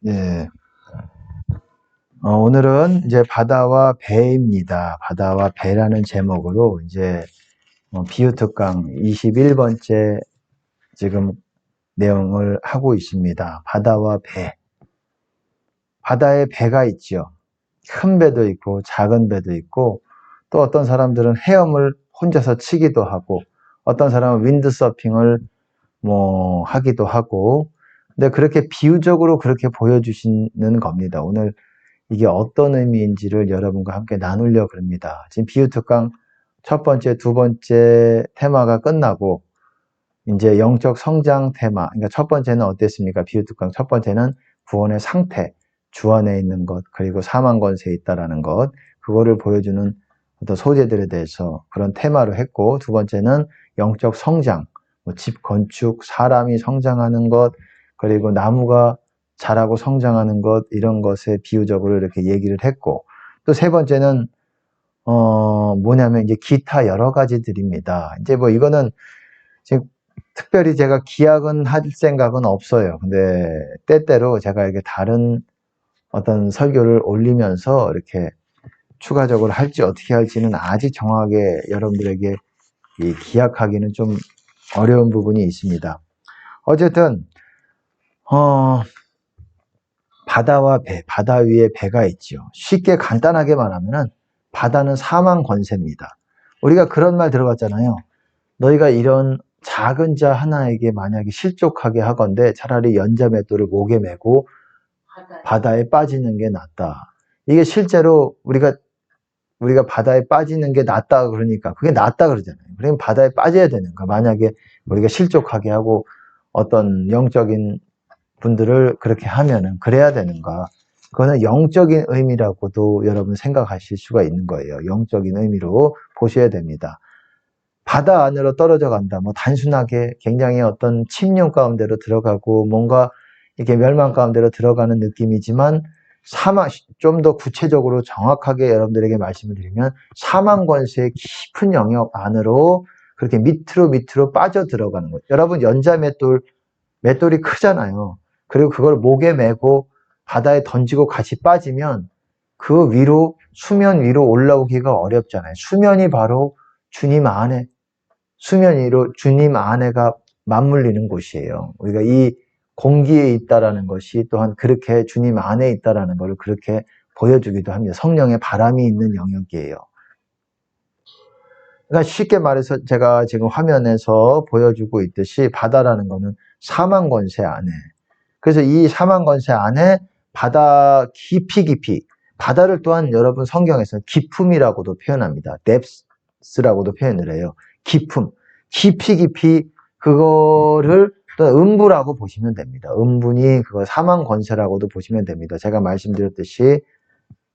예. 오늘은 이제 바다와 배입니다. 바다와 배라는 제목으로 이제 비유특강 21번째 지금 내용을 하고 있습니다. 바다와 배. 바다에 배가 있죠. 큰 배도 있고 작은 배도 있고, 또 어떤 사람들은 헤엄을 혼자서 치기도 하고, 어떤 사람은 윈드서핑을 하기도 하고, 근데 그렇게 비유적으로 그렇게 보여주시는 겁니다. 오늘 이게 어떤 의미인지를 여러분과 함께 나누려고 합니다. 지금 비유특강 첫 번째, 두 번째 테마가 끝나고 이제 영적 성장 테마, 그러니까 첫 번째는 어땠습니까? 비유특강 첫 번째는 구원의 상태, 주 안에 있는 것, 그리고 사망 권세에 있다라는 것, 그거를 보여주는 어떤 소재들에 대해서 그런 테마로 했고, 두 번째는 영적 성장, 집 건축, 사람이 성장하는 것, 그리고 나무가 자라고 성장하는 것, 이런 것에 비유적으로 이렇게 얘기를 했고, 또 세 번째는 뭐냐면 이제 기타 여러 가지들입니다. 이제 이거는 지금 특별히 제가 기약은 할 생각은 없어요. 근데 때때로 제가 이렇게 다른 어떤 설교를 올리면서 이렇게 추가적으로 할지 어떻게 할지는 아직 정확하게 여러분들에게 기약하기는 좀 어려운 부분이 있습니다. 어쨌든 바다와 배, 바다 위에 배가 있죠. 쉽게 간단하게 말하면은 바다는 사망 권세입니다. 우리가 그런 말 들어봤잖아요. 너희가 이런 작은 자 하나에게 만약에 실족하게 하건대 차라리 연자맷돌을 목에 메고 바다에 빠지는 게 낫다. 이게 실제로 우리가 바다에 빠지는 게 낫다 그러니까 그게 낫다 그러잖아요. 그러면 바다에 빠져야 되는 거야. 만약에 우리가 실족하게 하고 어떤 영적인 분들을 그렇게 하면은 그래야 되는가. 그거는 영적인 의미라고도 여러분 생각하실 수가 있는 거예요. 영적인 의미로 보셔야 됩니다. 바다 안으로 떨어져 간다. 단순하게 굉장히 어떤 침륜 가운데로 들어가고 뭔가 이렇게 멸망 가운데로 들어가는 느낌이지만 사망, 좀 더 구체적으로 정확하게 여러분들에게 말씀을 드리면 사망 권세의 깊은 영역 안으로 그렇게 밑으로 빠져 들어가는 거예요. 여러분 연자 맷돌이 크잖아요. 그리고 그걸 목에 메고 바다에 던지고 같이 빠지면 그 위로 수면 위로 올라오기가 어렵잖아요. 수면이 바로 주님 안에 수면 위로 주님 안에가 맞물리는 곳이에요. 우리가 이 공기에 있다라는 것이 또한 그렇게 주님 안에 있다라는 것을 그렇게 보여주기도 합니다. 성령의 바람이 있는 영역이에요. 그러니까 쉽게 말해서 제가 지금 화면에서 보여주고 있듯이 바다라는 것은 사망 권세 안에, 그래서 이 사망 권세 안에 바다 깊이 바다를 또한 여러분 성경에서 깊음이라고도 표현합니다. depths라고도 표현을 해요. 깊음, 깊이 그거를 또 음부라고 보시면 됩니다. 음분이 그거 사망 권세라고도 보시면 됩니다. 제가 말씀드렸듯이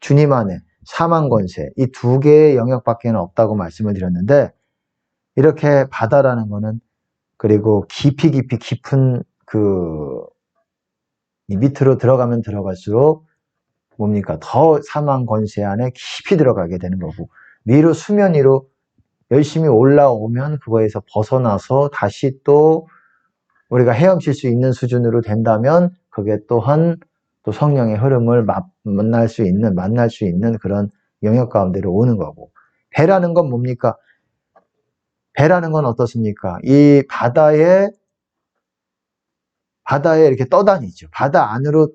주님 안에 사망 권세, 이 두 개의 영역밖에는 없다고 말씀을 드렸는데, 이렇게 바다라는 거는 그리고 깊은 이 밑으로 들어가면 들어갈수록 뭡니까? 더 사망 권세 안에 깊이 들어가게 되는 거고, 위로 수면 위로 열심히 올라오면 그거에서 벗어나서 다시 또 우리가 헤엄칠 수 있는 수준으로 된다면 그게 또한 또 성령의 흐름을 만날 수 있는 그런 영역 가운데로 오는 거고, 배라는 건 뭡니까? 배라는 건 어떻습니까? 이 바다에 이렇게 떠다니죠. 바다 안으로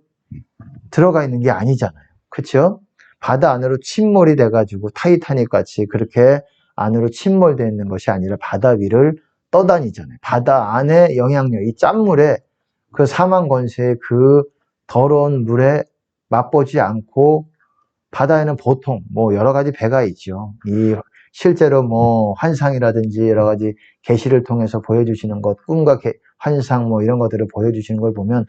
들어가 있는 게 아니잖아요. 그렇죠? 바다 안으로 침몰이 돼가지고 타이타닉 같이 그렇게 안으로 침몰되어 있는 것이 아니라 바다 위를 떠다니잖아요. 바다 안에 영향력, 이 짠물에 그 사망 권세의 그 더러운 물에 맛보지 않고, 바다에는 보통 여러 가지 배가 있죠. 이 실제로 환상이라든지 여러 가지 계시를 통해서 보여주시는 것, 꿈과 환상 이런 것들을 보여주시는 걸 보면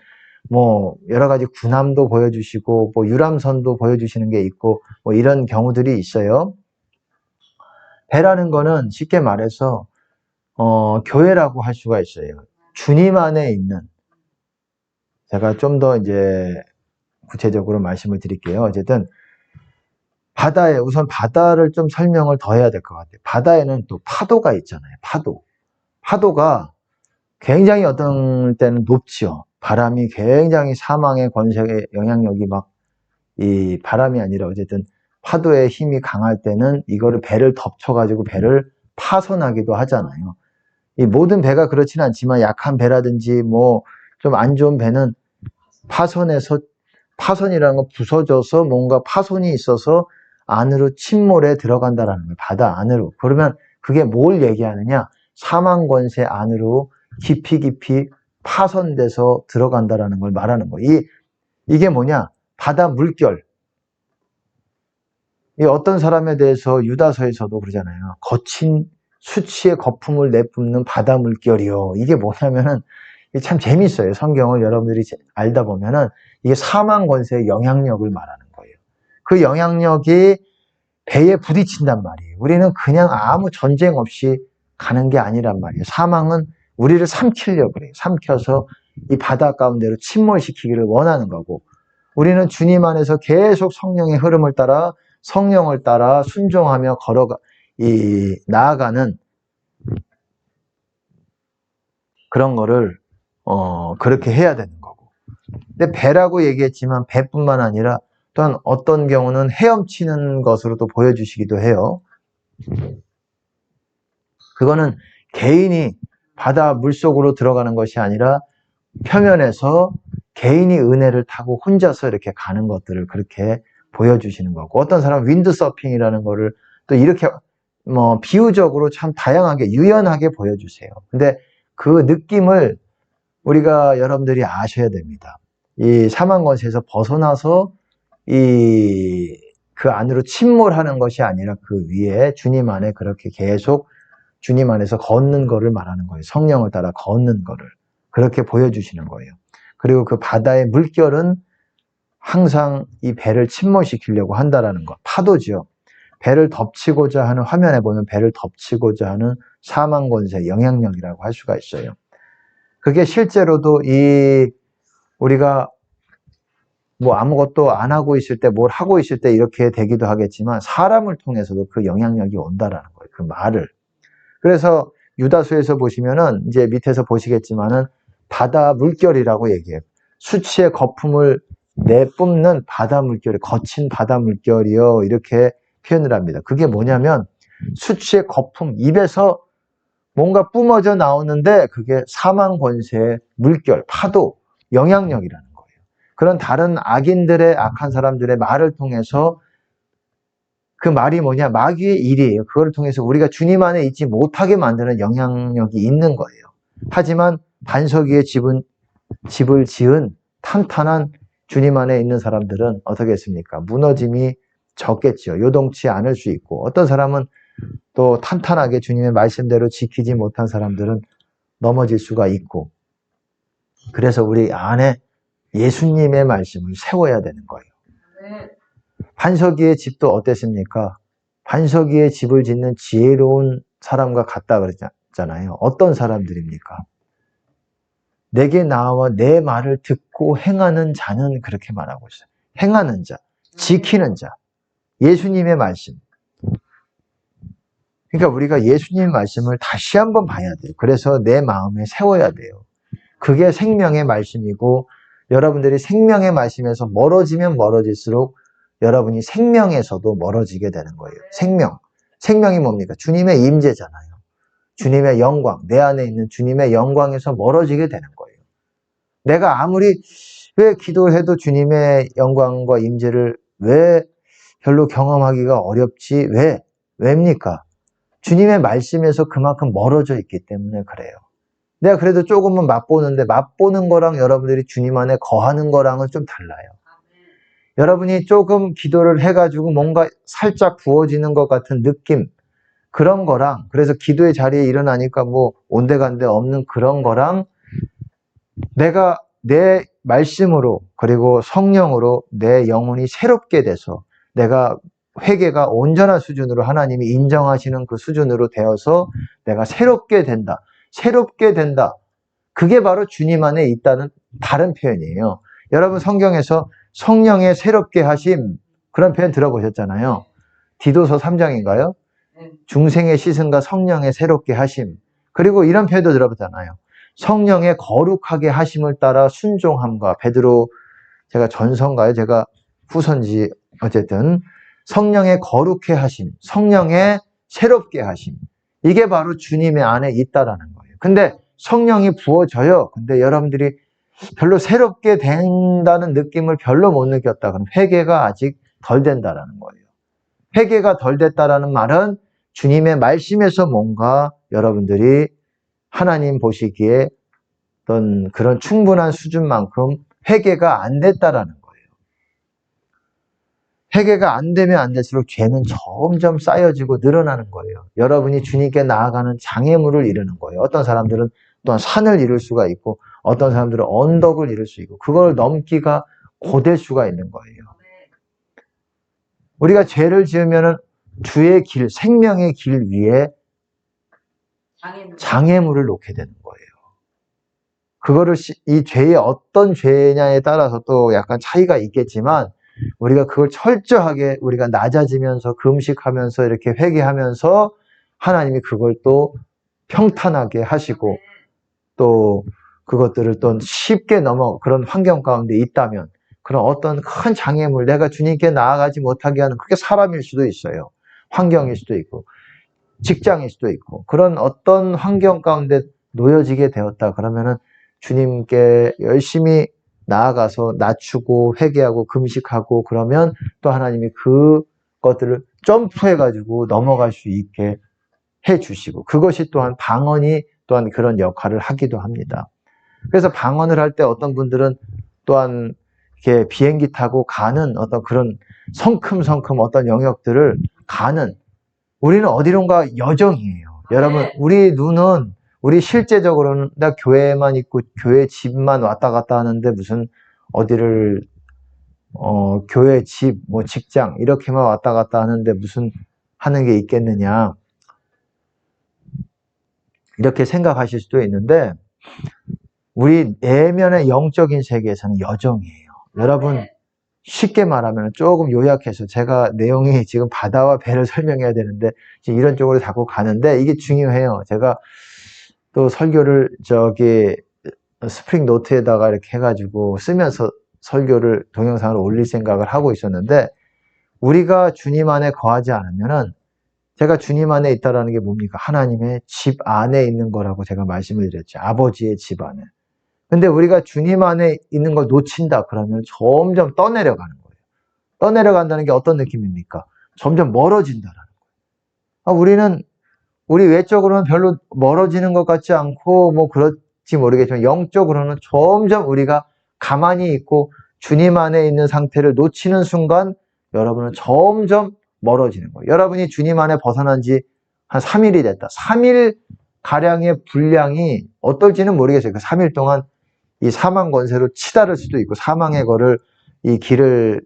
여러 가지 군함도 보여주시고 유람선도 보여주시는 게 있고 이런 경우들이 있어요. 배라는 거는 쉽게 말해서 교회라고 할 수가 있어요. 주님 안에 있는, 제가 좀 더 이제 구체적으로 말씀을 드릴게요. 어쨌든 우선 바다를 좀 설명을 더 해야 될 것 같아요. 바다에는 또 파도가 있잖아요. 파도가 굉장히 어떤 때는 높죠. 바람이 굉장히 사망의 권세의 영향력이 막 이 바람이 아니라 어쨌든 파도의 힘이 강할 때는 이거를 배를 덮쳐가지고 배를 파손하기도 하잖아요. 이 모든 배가 그렇지는 않지만 약한 배라든지 뭐 좀 안 좋은 배는 파손이라는 건 부서져서 뭔가 파손이 있어서 안으로 침몰에 들어간다라는 거예요. 바다 안으로. 그러면 그게 뭘 얘기하느냐? 사망 권세 안으로 깊이 파손돼서 들어간다라는 걸 말하는 거예요. 이게 뭐냐? 바다 물결. 이 어떤 사람에 대해서 유다서에서도 그러잖아요. 거친 수치의 거품을 내뿜는 바다 물결이요. 이게 뭐냐면은 참 재밌어요. 성경을 여러분들이 알다 보면은 이게 사망 권세의 영향력을 말하는 거예요. 그 영향력이 배에 부딪힌단 말이에요. 우리는 그냥 아무 전쟁 없이 가는 게 아니란 말이에요. 사망은 우리를 삼키려고 그래요. 삼켜서 이 바다 가운데로 침몰시키기를 원하는 거고, 우리는 주님 안에서 계속 성령의 흐름을 따라 성령을 따라 순종하며 나아가는 그런 거를 그렇게 해야 되는 거고. 근데 배라고 얘기했지만 배뿐만 아니라 또한 어떤 경우는 헤엄치는 것으로도 보여주시기도 해요. 그거는 개인이 바다 물속으로 들어가는 것이 아니라 표면에서 개인이 은혜를 타고 혼자서 이렇게 가는 것들을 그렇게 보여주시는 거고, 어떤 사람은 윈드서핑이라는 거를 또 이렇게 비유적으로 참 다양하게 유연하게 보여주세요. 근데 그 느낌을 우리가 여러분들이 아셔야 됩니다. 이 사망권세에서 벗어나서 그 안으로 침몰하는 것이 아니라 그 위에 주님 안에 그렇게 계속 주님 안에서 걷는 거를 말하는 거예요. 성령을 따라 걷는 거를 그렇게 보여주시는 거예요. 그리고 그 바다의 물결은 항상 이 배를 침몰시키려고 한다라는 것. 파도죠. 배를 덮치고자 하는, 화면에 보면 배를 덮치고자 하는 사망권세 영향력이라고 할 수가 있어요. 그게 실제로도 우리가 뭐 아무것도 안 하고 있을 때, 뭘 하고 있을 때 이렇게 되기도 하겠지만 사람을 통해서도 그 영향력이 온다라는 거예요. 그 말을. 그래서 유다서에서 보시면은 이제 밑에서 보시겠지만은 바다 물결이라고 얘기해요. 수치의 거품을 내뿜는 바다 물결이, 거친 바다 물결이요. 이렇게 표현을 합니다. 그게 뭐냐면 수치의 거품, 입에서 뭔가 뿜어져 나오는데 그게 사망 권세의 물결, 파도, 영향력이라는 거예요. 그런 다른 악인들의, 악한 사람들의 말을 통해서, 그 말이 뭐냐? 마귀의 일이에요. 그걸 통해서 우리가 주님 안에 있지 못하게 만드는 영향력이 있는 거예요. 하지만 반석 위에 집을 지은 탄탄한 주님 안에 있는 사람들은 어떻게 했습니까? 무너짐이 적겠죠. 요동치 않을 수 있고, 어떤 사람은 또 탄탄하게 주님의 말씀대로 지키지 못한 사람들은 넘어질 수가 있고, 그래서 우리 안에 예수님의 말씀을 세워야 되는 거예요. 반석 위의 집도 어땠습니까? 반석 위에 집을 짓는 지혜로운 사람과 같다 그랬잖아요. 어떤 사람들입니까? 내게 나와 내 말을 듣고 행하는 자는, 그렇게 말하고 있어요. 행하는 자, 지키는 자, 예수님의 말씀. 그러니까 우리가 예수님 말씀을 다시 한번 봐야 돼요. 그래서 내 마음에 세워야 돼요. 그게 생명의 말씀이고, 여러분들이 생명의 말씀에서 멀어지면 멀어질수록 여러분이 생명에서도 멀어지게 되는 거예요. 생명이 뭡니까? 주님의 임재잖아요. 주님의 영광, 내 안에 있는 주님의 영광에서 멀어지게 되는 거예요. 내가 아무리 왜 기도해도 주님의 영광과 임재를 왜 별로 경험하기가 어렵지? 왜입니까? 주님의 말씀에서 그만큼 멀어져 있기 때문에 그래요. 내가 그래도 조금은 맛보는데, 맛보는 거랑 여러분들이 주님 안에 거하는 거랑은 좀 달라요. 여러분이 조금 기도를 해가지고 뭔가 살짝 부어지는 것 같은 느낌, 그런 거랑, 그래서 기도의 자리에 일어나니까 뭐 온데간데 없는 그런 거랑, 내가 내 말씀으로 그리고 성령으로 내 영혼이 새롭게 돼서 내가 회개가 온전한 수준으로 하나님이 인정하시는 그 수준으로 되어서 내가 새롭게 된다. 그게 바로 주님 안에 있다는 다른 표현이에요. 여러분 성경에서 성령의 새롭게 하심, 그런 표현 들어보셨잖아요. 디도서 3장인가요? 중생의 시선과 성령의 새롭게 하심. 그리고 이런 표현도 들어보잖아요. 성령의 거룩하게 하심을 따라 순종함과 베드로 제가 전서인가요? 제가 후선지 어쨌든 성령의 거룩해 하심, 성령의 새롭게 하심 이게 바로 주님의 안에 있다라는 거예요. 근데 성령이 부어져요. 근데 여러분들이 별로 새롭게 된다는 느낌을 별로 못 느꼈다. 그럼 회개가 아직 덜 된다라는 거예요. 회개가 덜 됐다라는 말은 주님의 말씀에서 뭔가 여러분들이 하나님 보시기에 어떤 그런 충분한 수준만큼 회개가 안 됐다라는 거예요. 회개가 안 되면 안 될수록 죄는 점점 쌓여지고 늘어나는 거예요. 여러분이 주님께 나아가는 장애물을 이루는 거예요. 어떤 사람들은 또한 산을 이룰 수가 있고 어떤 사람들은 언덕을 이룰 수 있고 그걸 넘기가 고될 수가 있는 거예요. 우리가 죄를 지으면은 주의 길, 생명의 길 위에 장애물을 놓게 되는 거예요. 그거를 이 죄의 어떤 죄냐에 따라서 또 약간 차이가 있겠지만 우리가 그걸 철저하게 우리가 낮아지면서 금식하면서 이렇게 회개하면서 하나님이 그걸 또 평탄하게 하시고 또 그것들을 또 쉽게 넘어 그런 환경 가운데 있다면 그런 어떤 큰 장애물 내가 주님께 나아가지 못하게 하는 그게 사람일 수도 있어요. 환경일 수도 있고 직장일 수도 있고 그런 어떤 환경 가운데 놓여지게 되었다 그러면은 주님께 열심히 나아가서 낮추고 회개하고 금식하고 그러면 또 하나님이 그것들을 점프해가지고 넘어갈 수 있게 해주시고 그것이 또한 방언이 또한 그런 역할을 하기도 합니다. 그래서 방언을 할 때 어떤 분들은 또한 이렇게 비행기 타고 가는 어떤 그런 성큼성큼 어떤 영역들을 가는 우리는 어디론가 여정이에요. 여러분 우리 눈은 우리 실제적으로는 나 교회만 있고 교회 집만 왔다 갔다 하는데 무슨 어디를 교회 집, 뭐 직장 이렇게만 왔다 갔다 하는데 무슨 하는 게 있겠느냐 이렇게 생각하실 수도 있는데 우리 내면의 영적인 세계에서는 여정이에요. 여러분 쉽게 말하면 조금 요약해서 제가 내용이 지금 바다와 배를 설명해야 되는데 지금 이런 쪽으로 자꾸 가는데 이게 중요해요. 제가 또 설교를 저기 스프링 노트에다가 이렇게 해가지고 쓰면서 설교를 동영상으로 올릴 생각을 하고 있었는데 우리가 주님 안에 거하지 않으면은 제가 주님 안에 있다라는 게 뭡니까? 하나님의 집 안에 있는 거라고 제가 말씀을 드렸죠. 아버지의 집 안에. 근데 우리가 주님 안에 있는 걸 놓친다 그러면 점점 떠내려가는 거예요. 떠내려간다는 게 어떤 느낌입니까? 점점 멀어진다라는 거예요. 우리는 우리 외적으로는 별로 멀어지는 것 같지 않고 뭐 그렇지 모르겠지만 영적으로는 점점 우리가 가만히 있고 주님 안에 있는 상태를 놓치는 순간 여러분은 점점 멀어지는 거예요. 여러분이 주님 안에 벗어난 지 한 3일이 됐다. 3일 가량의 분량이 어떨지는 모르겠어요. 그 3일 동안 이 사망 권세로 치달을 수도 있고 사망의 거를 이 길을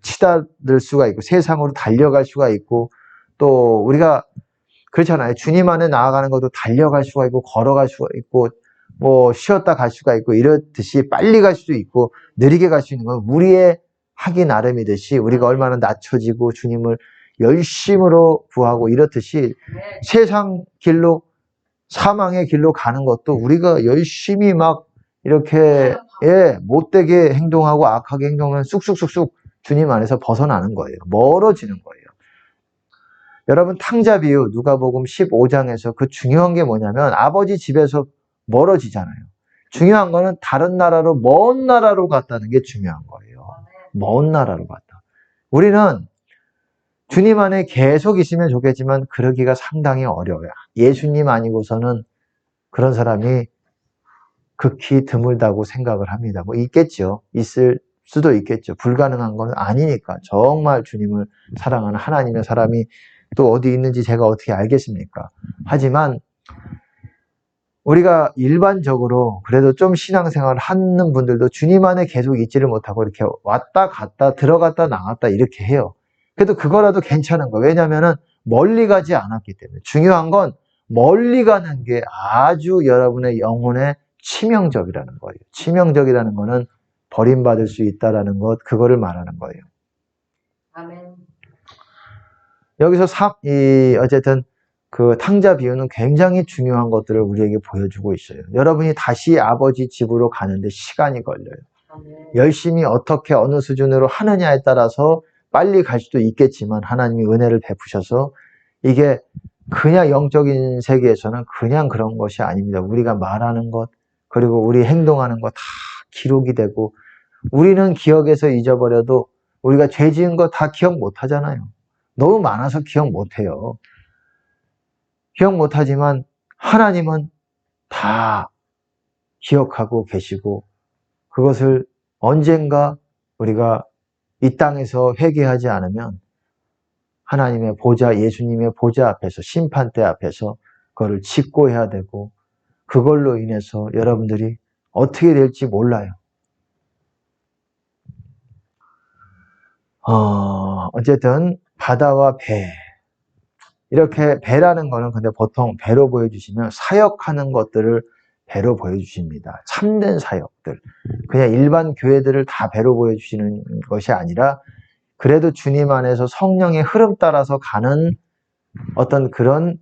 치달을 수가 있고 세상으로 달려갈 수가 있고 또 우리가 그렇잖아요. 주님 안에 나아가는 것도 달려갈 수가 있고 걸어갈 수가 있고 뭐 쉬었다 갈 수가 있고 이렇듯이 빨리 갈 수도 있고 느리게 갈 수 있는 건 우리의 하기 나름이듯이 우리가 얼마나 낮춰지고 주님을 열심으로 구하고 이렇듯이 세상 길로 사망의 길로 가는 것도 우리가 열심히 막 이렇게 못되게 행동하고 악하게 행동하면 쑥쑥쑥쑥 주님 안에서 벗어나는 거예요. 멀어지는 거예요. 여러분 탕자 비유 누가복음 15장에서 그 중요한 게 뭐냐면 아버지 집에서 멀어지잖아요. 중요한 거는 다른 나라로 먼 나라로 갔다는 게 중요한 거예요. 먼 나라로 갔다. 우리는 주님 안에 계속 있으면 좋겠지만 그러기가 상당히 어려워요. 예수님 아니고서는 그런 사람이 극히 드물다고 생각을 합니다. 뭐 있겠죠. 있을 수도 있겠죠. 불가능한 건 아니니까. 정말 주님을 사랑하는 하나님의 사람이 또 어디 있는지 제가 어떻게 알겠습니까? 하지만 우리가 일반적으로 그래도 좀 신앙생활을 하는 분들도 주님 안에 계속 있지를 못하고 이렇게 왔다 갔다 들어갔다 나갔다 이렇게 해요. 그래도 그거라도 괜찮은 거예요. 왜냐하면 멀리 가지 않았기 때문에. 중요한 건 멀리 가는 게 아주 여러분의 영혼에 치명적이라는 거예요. 치명적이라는 거는 버림받을 수 있다는 것, 그거를 말하는 거예요. 아멘. 여기서 어쨌든 그 탕자 비유는 굉장히 중요한 것들을 우리에게 보여주고 있어요. 여러분이 다시 아버지 집으로 가는데 시간이 걸려요. 열심히 어떻게 어느 수준으로 하느냐에 따라서 빨리 갈 수도 있겠지만 하나님이 은혜를 베푸셔서 이게 그냥 영적인 세계에서는 그냥 그런 것이 아닙니다. 우리가 말하는 것 그리고 우리 행동하는 것 다 기록이 되고 우리는 기억에서 잊어버려도 우리가 죄 지은 거 다 기억 못 하잖아요. 너무 많아서 기억 못 해요. 기억 못 하지만 하나님은 다 기억하고 계시고 그것을 언젠가 우리가 이 땅에서 회개하지 않으면 하나님의 보좌, 예수님의 보좌 앞에서 심판대 앞에서 그거를 직고해야 되고 그걸로 인해서 여러분들이 어떻게 될지 몰라요. 어쨌든 바다와 배 이렇게 배라는 거는 근데 보통 배로 보여주시면 사역하는 것들을 배로 보여주십니다. 참된 사역들. 그냥 일반 교회들을 다 배로 보여주시는 것이 아니라 그래도 주님 안에서 성령의 흐름 따라서 가는 어떤 그런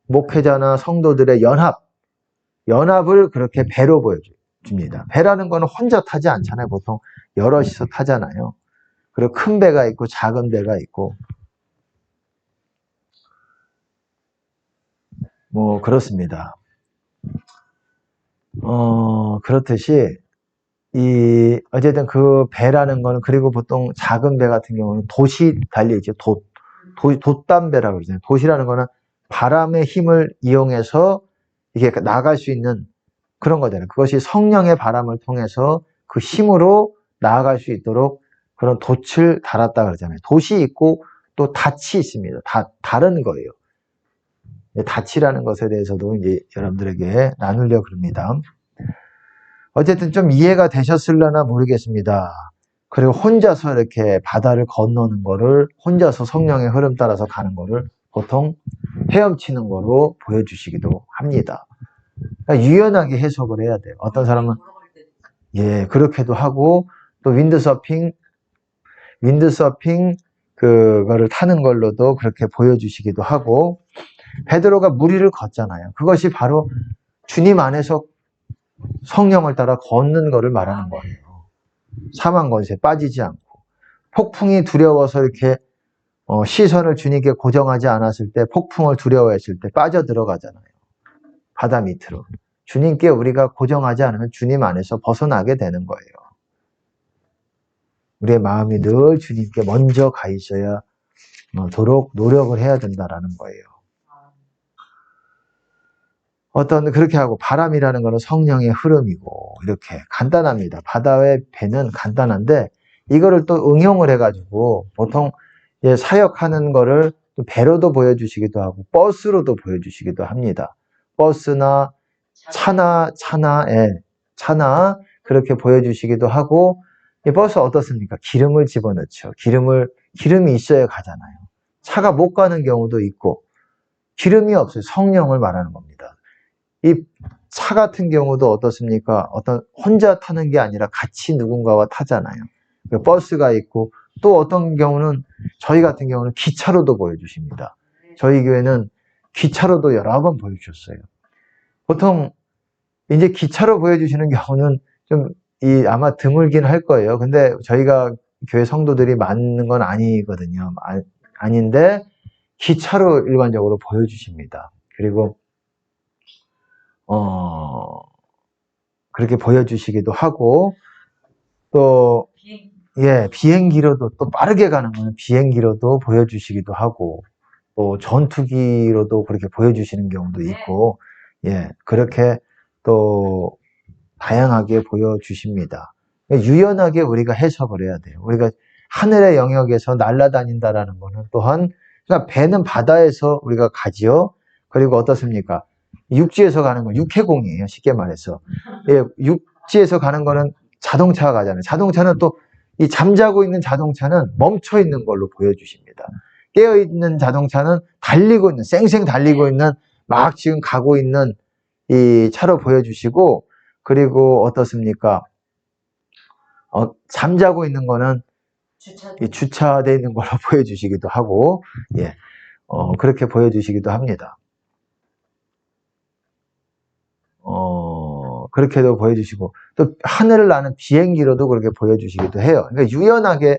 목회자나 성도들의 연합을 그렇게 배로 보여줍니다. 배라는 거는 혼자 타지 않잖아요. 보통 여럿이서 타잖아요. 그리고 큰 배가 있고 작은 배가 있고 뭐 그렇습니다. 그렇듯이 어쨌든 그 배라는 거는 그리고 보통 작은 배 같은 경우는 돛이 달려있죠. 돛담배라고 그러잖아요. 돛이라는 거는 바람의 힘을 이용해서 이게 나갈 수 있는 그런 거잖아요. 그것이 성령의 바람을 통해서 그 힘으로 나아갈 수 있도록 그런 돛을 달았다 그러잖아요. 돛이 있고 또 닻이 있습니다. 다른 거예요. 닻이라는 것에 대해서도 이제 여러분들에게 나누려고 합니다. 어쨌든 좀 이해가 되셨을려나 모르겠습니다. 그리고 혼자서 이렇게 바다를 건너는 거를 혼자서 성령의 흐름 따라서 가는 거를 보통 헤엄치는 거로 보여주시기도 합니다. 그러니까 유연하게 해석을 해야 돼요. 어떤 사람은 그렇게도 하고 또 윈드서핑 그거를 타는 걸로도 그렇게 보여주시기도 하고 베드로가 물 위를 걷잖아요. 그것이 바로 주님 안에서 성령을 따라 걷는 것을 말하는 거예요. 사망 권세에 빠지지 않고 폭풍이 두려워서 이렇게 시선을 주님께 고정하지 않았을 때 폭풍을 두려워했을 때 빠져들어가잖아요. 바다 밑으로. 주님께 우리가 고정하지 않으면 주님 안에서 벗어나게 되는 거예요. 우리의 마음이 늘 주님께 먼저 가 있어야 도록 노력을 해야 된다라는 거예요. 그렇게 하고 바람이라는 것은 성령의 흐름이고 이렇게 간단합니다. 바다의 배는 간단한데 이거를 또 응용을 해가지고 보통 사역하는 거를 또 배로도 보여주시기도 하고 버스로도 보여주시기도 합니다. 버스나 차나 그렇게 보여주시기도 하고 이 버스 어떻습니까? 기름을 집어넣죠. 기름이 있어야 가잖아요. 차가 못 가는 경우도 있고 기름이 없어요. 성령을 말하는 겁니다. 이 차 같은 경우도 어떻습니까? 혼자 타는 게 아니라 같이 누군가와 타잖아요. 버스가 있고 또 어떤 경우는 저희 같은 경우는 기차로도 보여주십니다. 저희 교회는 기차로도 여러 번 보여주셨어요. 보통 이제 기차로 보여주시는 경우는 좀 아마 드물긴 할 거예요. 근데 저희가 교회 성도들이 많은 건 아니거든요. 아닌데 기차로 일반적으로 보여주십니다. 그리고 그렇게 보여주시기도 하고 또 비행기로도 또 빠르게 가는 거는 비행기로도 보여주시기도 하고 또 전투기로도 그렇게 보여주시는 경우도 있고 그렇게 또 다양하게 보여주십니다. 유연하게 우리가 해석을 해야 돼요. 우리가 하늘의 영역에서 날아다닌다라는 거는 또한 그러니까 배는 바다에서 우리가 가지요. 그리고 어떻습니까? 육지에서 가는 건 육해공이에요. 쉽게 말해서. 육지에서 가는 거는 자동차가 가잖아요. 자동차는 또 이 잠자고 있는 자동차는 멈춰 있는 걸로 보여주십니다. 깨어 있는 자동차는 쌩쌩 달리고 있는 막 지금 가고 있는 이 차로 보여주시고 그리고 어떻습니까? 잠자고 있는 거는 주차되어 있는 걸로 보여주시기도 하고 그렇게 보여주시기도 합니다. 그렇게도 보여주시고, 또 하늘을 나는 비행기로도 그렇게 보여주시기도 해요. 그러니까 유연하게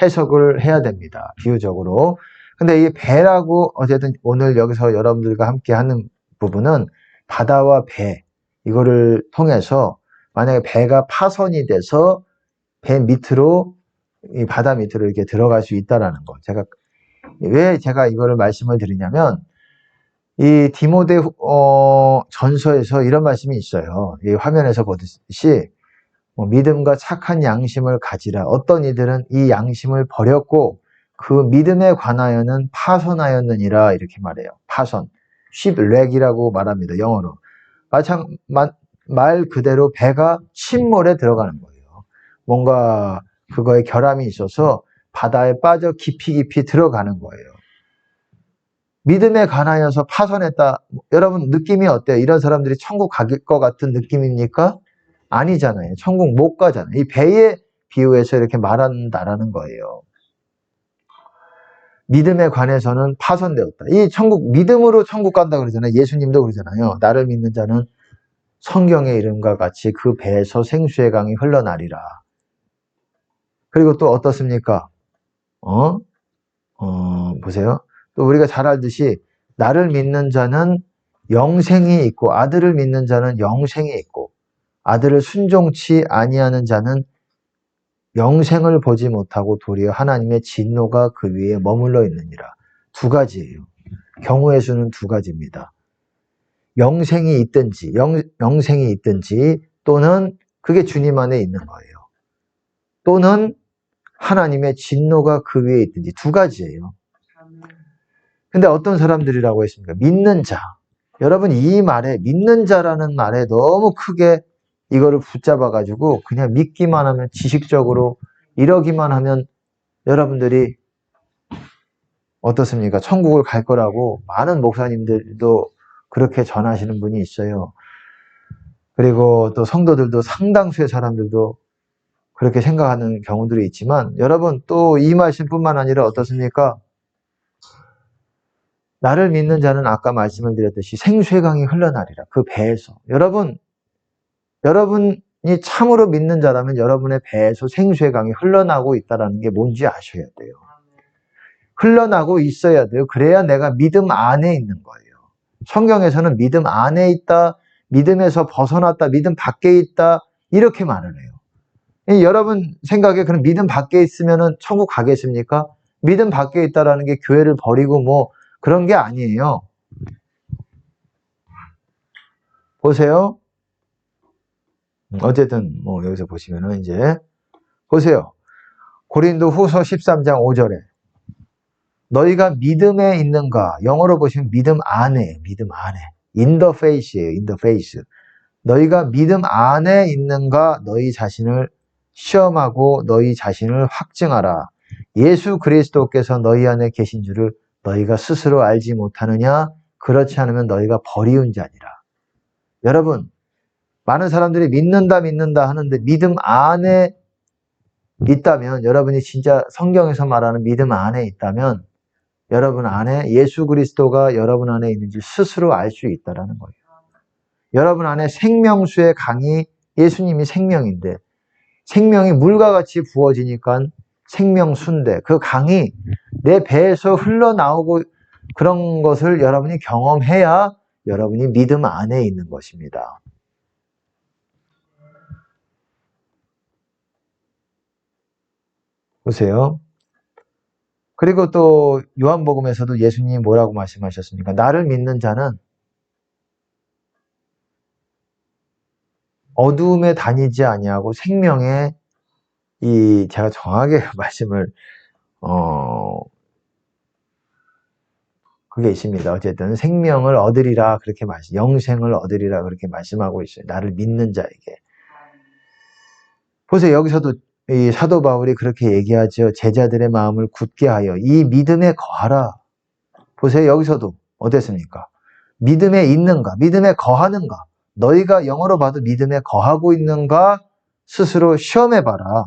해석을 해야 됩니다. 비유적으로. 근데 이 배라고 어쨌든 오늘 여기서 여러분들과 함께 하는 부분은 바다와 배, 이거를 통해서 만약에 배가 파손이 돼서 배 밑으로, 이 바다 밑으로 이렇게 들어갈 수 있다라는 거. 왜 제가 이거를 말씀을 드리냐면, 이 디모데 전서에서 이런 말씀이 있어요. 이 화면에서 보듯이 믿음과 착한 양심을 가지라. 어떤 이들은 이 양심을 버렸고 그 믿음에 관하여는 파손하였느니라, 이렇게 말해요. 파손, shipwreck이라고 말합니다. 영어로. 말 그대로 배가 침몰에 들어가는 거예요. 뭔가 그거에 결함이 있어서 바다에 빠져 깊이 들어가는 거예요. 믿음에 관하여서 파손했다. 여러분 느낌이 어때요? 이런 사람들이 천국 갈 것 같은 느낌입니까? 아니잖아요. 천국 못 가잖아요. 이 배에 비유해서 이렇게 말한다라는 거예요. 믿음에 관해서는 파손되었다. 이 천국, 믿음으로 천국 간다 그러잖아요. 예수님도 그러잖아요. 나를 믿는 자는 성경의 이름과 같이 그 배에서 생수의 강이 흘러나리라. 그리고 또 어떻습니까? 보세요. 또 우리가 잘 알듯이 나를 믿는 자는 영생이 있고 아들을 믿는 자는 영생이 있고 아들을 순종치 아니하는 자는 영생을 보지 못하고 도리어 하나님의 진노가 그 위에 머물러 있느니라. 두 가지예요. 경우의 수는 두 가지입니다. 영생이 있든지 영생이 있든지 또는 그게 주님 안에 있는 거예요. 또는 하나님의 진노가 그 위에 있든지 두 가지예요. 근데 어떤 사람들이라고 했습니까? 믿는 자. 여러분 이 말에 믿는 자라는 말에 너무 크게 이거를 붙잡아가지고 그냥 믿기만 하면 지식적으로 이러기만 하면 여러분들이 어떻습니까? 천국을 갈 거라고 많은 목사님들도 그렇게 전하시는 분이 있어요. 그리고 또 성도들도 상당수의 사람들도 그렇게 생각하는 경우들이 있지만 여러분 또 이 말씀뿐만 아니라 어떻습니까? 나를 믿는 자는 아까 말씀을 드렸듯이 생수의 강이 흘러나리라. 그 배에서. 여러분이 참으로 믿는 자라면 여러분의 배에서 생수의 강이 흘러나고 있다는 게 뭔지 아셔야 돼요. 흘러나고 있어야 돼요. 그래야 내가 믿음 안에 있는 거예요. 성경에서는 믿음 안에 있다, 믿음에서 벗어났다, 믿음 밖에 있다 이렇게 말을 해요. 여러분 생각에 그럼 믿음 밖에 있으면 천국 가겠습니까? 믿음 밖에 있다라는 게 교회를 버리고 뭐 그런 게 아니에요. 보세요. 어쨌든 뭐 여기서 보시면은 이제 보세요. 고린도 후서 13장 5절에 너희가 믿음에 있는가? 영어로 보시면 믿음 안에, 믿음 안에. in the face예요. in the face. 너희가 믿음 안에 있는가? 너희 자신을 시험하고 너희 자신을 확증하라. 예수 그리스도께서 너희 안에 계신 줄을 너희가 스스로 알지 못하느냐? 그렇지 않으면 너희가 버리운 자니라. 여러분, 많은 사람들이 믿는다 하는데 믿음 안에 있다면, 여러분이 진짜 성경에서 말하는 믿음 안에 있다면 여러분 안에 예수 그리스도가 여러분 안에 있는지 스스로 알 수 있다는 거예요. 여러분 안에 생명수의 강이 예수님이 생명인데 생명이 물과 같이 부어지니까 생명수인데 그 강이 내 배에서 흘러나오고 그런 것을 여러분이 경험해야 여러분이 믿음 안에 있는 것입니다. 보세요. 그리고 또 요한복음에서도 예수님이 뭐라고 말씀하셨습니까? 나를 믿는 자는 어두움에 다니지 아니하고 생명의 제가 정확하게 말씀을 그게 있습니다. 어쨌든 생명을 얻으리라 그렇게 영생을 얻으리라 그렇게 말씀하고 있어요. 나를 믿는 자에게. 보세요. 여기서도 이 사도 바울이 그렇게 얘기하죠. 제자들의 마음을 굳게 하여 이 믿음에 거하라. 보세요. 여기서도 어땠습니까? 믿음에 있는가? 믿음에 거하는가? 너희가 영어로 봐도 믿음에 거하고 있는가? 스스로 시험해봐라.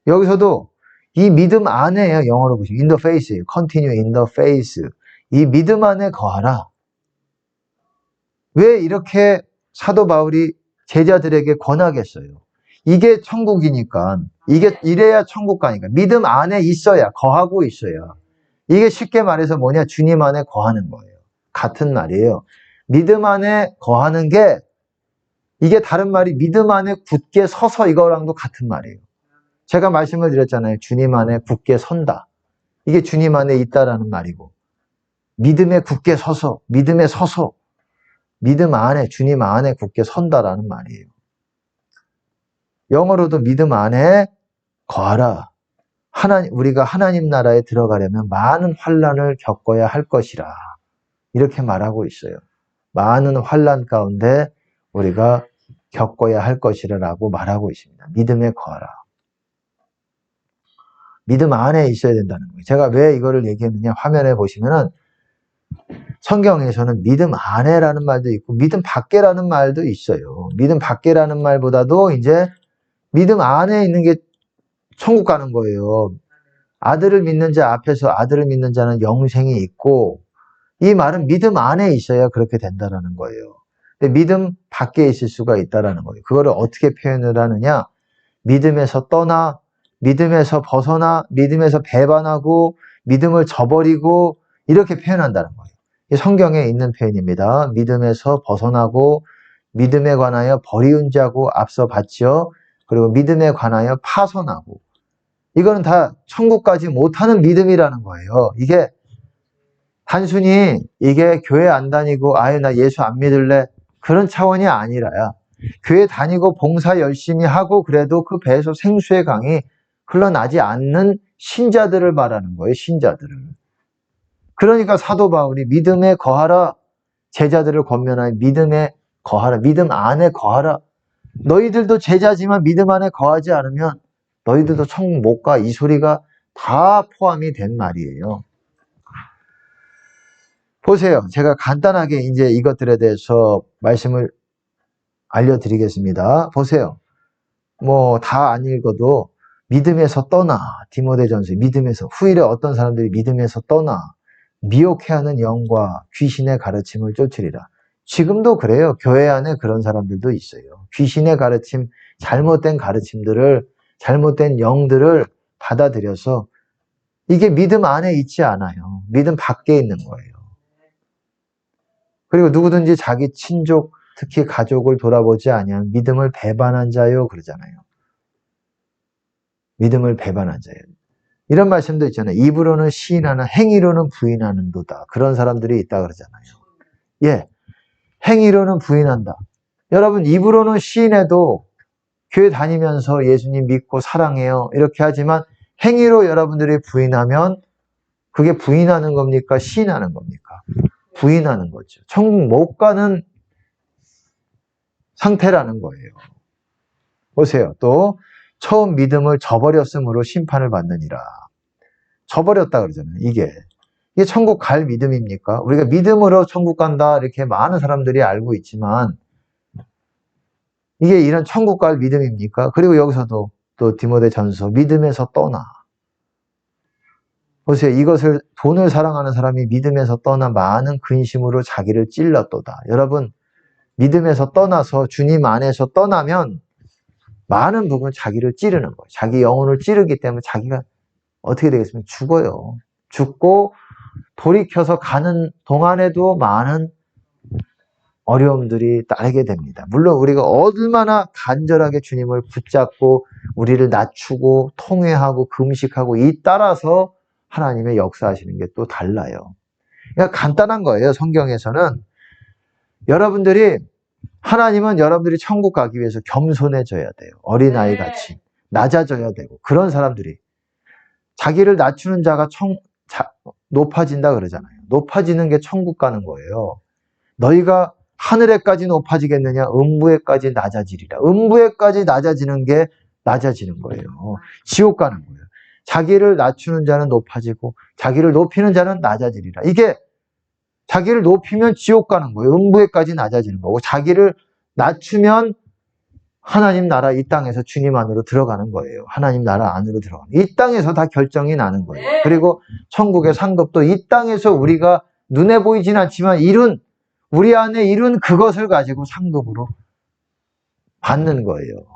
여기서도 이 믿음 안에요. 영어로 보시면 in the faith, continue in the faith. 이 믿음 안에 거하라. 왜 이렇게 사도 바울이 제자들에게 권하겠어요? 이게 천국이니까, 이게 이래야 천국 가니까 믿음 안에 있어야, 거하고 있어야. 이게 쉽게 말해서 뭐냐? 주님 안에 거하는 거예요. 같은 말이에요. 믿음 안에 거하는 게, 이게 다른 말이 믿음 안에 굳게 서서 이거랑도 같은 말이에요. 제가 말씀을 드렸잖아요. 주님 안에 굳게 선다. 이게 주님 안에 있다라는 말이고, 믿음에 굳게 서서, 믿음에 서서, 믿음 안에, 주님 안에 굳게 선다라는 말이에요. 영어로도 믿음 안에 거하라. 우리가 하나님 나라에 들어가려면 많은 환난을 겪어야 할 것이라. 이렇게 말하고 있어요. 많은 환난 가운데 우리가 겪어야 할 것이라고 말하고 있습니다. 믿음에 거하라. 믿음 안에 있어야 된다는 거예요. 제가 왜 이거를 얘기했느냐, 화면에 보시면은 성경에서는 믿음 안에라는 말도 있고 믿음 밖에라는 말도 있어요. 믿음 밖에라는 말보다도 이제 믿음 안에 있는 게 천국 가는 거예요. 아들을 믿는 자 앞에서 아들을 믿는 자는 영생이 있고, 이 말은 믿음 안에 있어야 그렇게 된다라는 거예요. 근데 믿음 밖에 있을 수가 있다라는 거예요. 그거를 어떻게 표현을 하느냐? 믿음에서 떠나, 믿음에서 벗어나, 믿음에서 배반하고, 믿음을 저버리고, 이렇게 표현한다는 거예요. 이 성경에 있는 표현입니다. 믿음에서 벗어나고, 믿음에 관하여 버리운 자고 앞서 봤죠. 그리고 믿음에 관하여 파손하고. 이거는 다 천국 가지 못하는 믿음이라는 거예요. 이게 단순히 이게 교회 안 다니고 아예 나 예수 안 믿을래, 그런 차원이 아니라야, 교회 다니고 봉사 열심히 하고 그래도 그 배에서 생수의 강이 흘러나지 않는 신자들을 말하는 거예요. 신자들을. 그러니까 사도 바울이 믿음에 거하라, 제자들을 권면하여 믿음에 거하라, 믿음 안에 거하라. 너희들도 제자지만 믿음 안에 거하지 않으면 너희들도 천국 못 가, 이 소리가 다 포함이 된 말이에요. 보세요. 제가 간단하게 이제 이것들에 대해서 말씀을 알려드리겠습니다. 보세요. 뭐 다 안 읽어도 믿음에서 떠나, 디모데전서 믿음에서, 후일에 어떤 사람들이 믿음에서 떠나 미혹해하는 영과 귀신의 가르침을 쫓으리라. 지금도 그래요. 교회 안에 그런 사람들도 있어요. 귀신의 가르침, 잘못된 가르침들을, 잘못된 영들을 받아들여서 이게 믿음 안에 있지 않아요. 믿음 밖에 있는 거예요. 그리고 누구든지 자기 친족, 특히 가족을 돌아보지 아니하면 믿음을 배반한 자요, 그러잖아요. 믿음을 배반한 자요. 이런 말씀도 있잖아요. 입으로는 시인하나 행위로는 부인하는도다. 그런 사람들이 있다 그러잖아요. 예, 행위로는 부인한다. 여러분, 입으로는 시인해도 교회 다니면서 예수님 믿고 사랑해요, 이렇게 하지만 행위로 여러분들이 부인하면 그게 부인하는 겁니까? 시인하는 겁니까? 부인하는 거죠. 천국 못 가는 상태라는 거예요. 보세요. 또 처음 믿음을 저버렸으므로 심판을 받느니라. 저버렸다 그러잖아요. 이게 천국 갈 믿음입니까? 우리가 믿음으로 천국 간다 이렇게 많은 사람들이 알고 있지만 이게 이런 천국 갈 믿음입니까? 그리고 여기서도 또 디모데전서 믿음에서 떠나. 보세요. 이것을, 돈을 사랑하는 사람이 믿음에서 떠나 많은 근심으로 자기를 찔렀도다. 여러분, 믿음에서 떠나서 주님 안에서 떠나면 많은 부분 자기를 찌르는 거예요. 자기 영혼을 찌르기 때문에 자기가 어떻게 되겠습니까? 죽어요. 죽고 돌이켜서 가는 동안에도 많은 어려움들이 따르게 됩니다. 물론 우리가 얼마나 간절하게 주님을 붙잡고 우리를 낮추고 통회하고 금식하고 이 따라서 하나님의 역사하시는 게 또 달라요. 그러니까 간단한 거예요. 성경에서는 여러분들이, 하나님은 여러분들이 천국 가기 위해서 겸손해져야 돼요. 어린아이 같이 낮아져야 되고, 그런 사람들이 자기를 낮추는 자가 높아진다 그러잖아요. 높아지는 게 천국 가는 거예요. 너희가 하늘에까지 높아지겠느냐? 음부에까지 낮아지리라. 음부에까지 낮아지는 게 낮아지는 거예요. 지옥 가는 거예요. 자기를 낮추는 자는 높아지고 자기를 높이는 자는 낮아지리라. 이게 자기를 높이면 지옥 가는 거예요. 음부에까지 낮아지는 거고, 자기를 낮추면 하나님 나라, 이 땅에서 주님 안으로 들어가는 거예요. 하나님 나라 안으로 들어가는 거예요. 이 땅에서 다 결정이 나는 거예요. 그리고 천국의 상급도 이 땅에서 우리가 눈에 보이진 않지만 우리 안에 이룬 그것을 가지고 상급으로 받는 거예요.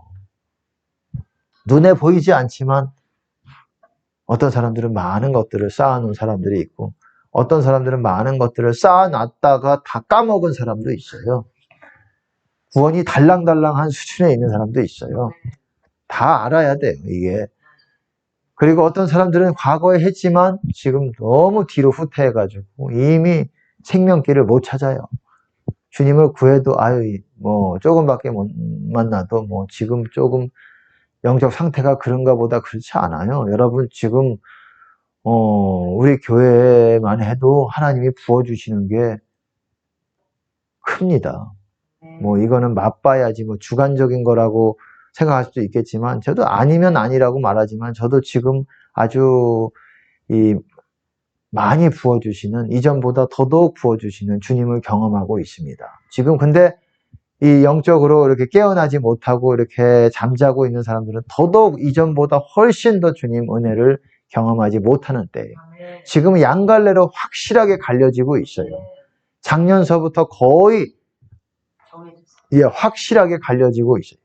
눈에 보이지 않지만 어떤 사람들은 많은 것들을 쌓아놓은 사람들이 있고 어떤 사람들은 많은 것들을 쌓아놨다가 다 까먹은 사람도 있어요. 구원이 달랑달랑한 수준에 있는 사람도 있어요. 다 알아야 돼요, 이게. 그리고 어떤 사람들은 과거에 했지만 지금 너무 뒤로 후퇴해가지고 이미 생명길을 못 찾아요. 주님을 구해도 뭐 조금밖에 못 만나도 뭐 지금 조금 영적 상태가 그런가 보다 그렇지 않아요. 여러분 지금 우리 교회만 해도 하나님이 부어주시는 게 큽니다. 뭐 이거는 맛봐야지 뭐 주관적인 거라고 생각할 수도 있겠지만 저도 아니면 아니라고 말하지만 저도 지금 아주 많이 부어주시는 이전보다 더더욱 부어주시는 주님을 경험하고 있습니다. 지금 근데 이 영적으로 이렇게 깨어나지 못하고 이렇게 잠자고 있는 사람들은 더더욱 이전보다 훨씬 더 주님 은혜를 경험하지 못하는 때예요. 지금은 양갈래로 확실하게 갈려지고 있어요. 작년서부터 거의 확실하게 갈려지고 있어요.